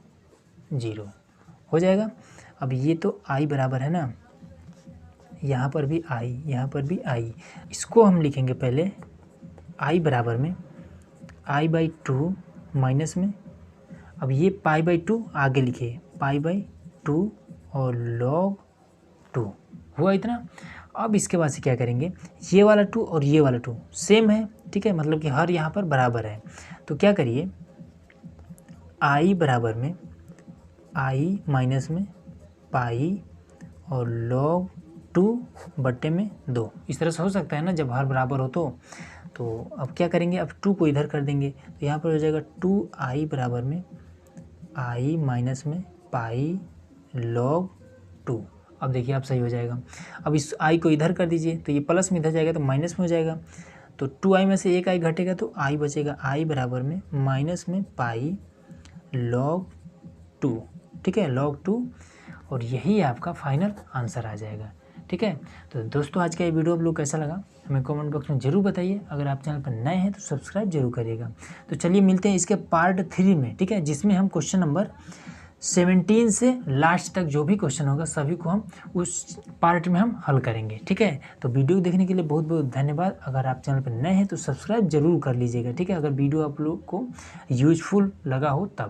0 हो जाएगा। अब ये तो i बराबर है ना, यहाँ पर भी i, यहाँ पर भी i, इसको हम लिखेंगे पहले i बराबर में i/2 माइनस में, अब ये π/2 आगे लिखिए, π/2 और log 2 हुआ इतना। अब इसके बाद से क्या करेंगे, ये वाला 2 और ये वाला 2 सेम है। ठीक है, मतलब कि हर यहाँ पर बराबर है, तो क्या करिए, i बराबर में i माइनस में पाई और log 2 बट्टे में 2, इस तरह से हो सकता है ना, जब हर बराबर हो तो अब क्या करेंगे, अब 2 को इधर कर देंगे, तो यहाँ पर हो जाएगा 2i बराबर में i माइनस में पाई log 2। अब देखिए आप सही हो जाएगा। अब इस i को इधर कर दीजिए, तो ये प्लस में इधर जाएगा तो माइनस में हो जाएगा, तो 2i में से एक i घटेगा तो i बचेगा, i बराबर में माइनस में पाई log 2। ठीक है, log 2, और यही आपका फाइनल आंसर आ जाएगा। ठीक है, तो दोस्तों आज का ये वीडियो आप लोग कैसा लगा हमें कमेंट बॉक्स में ज़रूर बताइए। अगर आप चैनल पर नए हैं तो सब्सक्राइब जरूर करिएगा। तो चलिए मिलते हैं इसके पार्ट 3 में। ठीक है, जिसमें हम क्वेश्चन नंबर 17 से लास्ट तक जो भी क्वेश्चन होगा सभी को हम उस पार्ट में हम हल करेंगे। ठीक है, तो वीडियो देखने के लिए बहुत बहुत धन्यवाद। अगर आप चैनल पर नए हैं तो सब्सक्राइब जरूर कर लीजिएगा। ठीक है, अगर वीडियो आप लोग को यूजफुल लगा हो तब।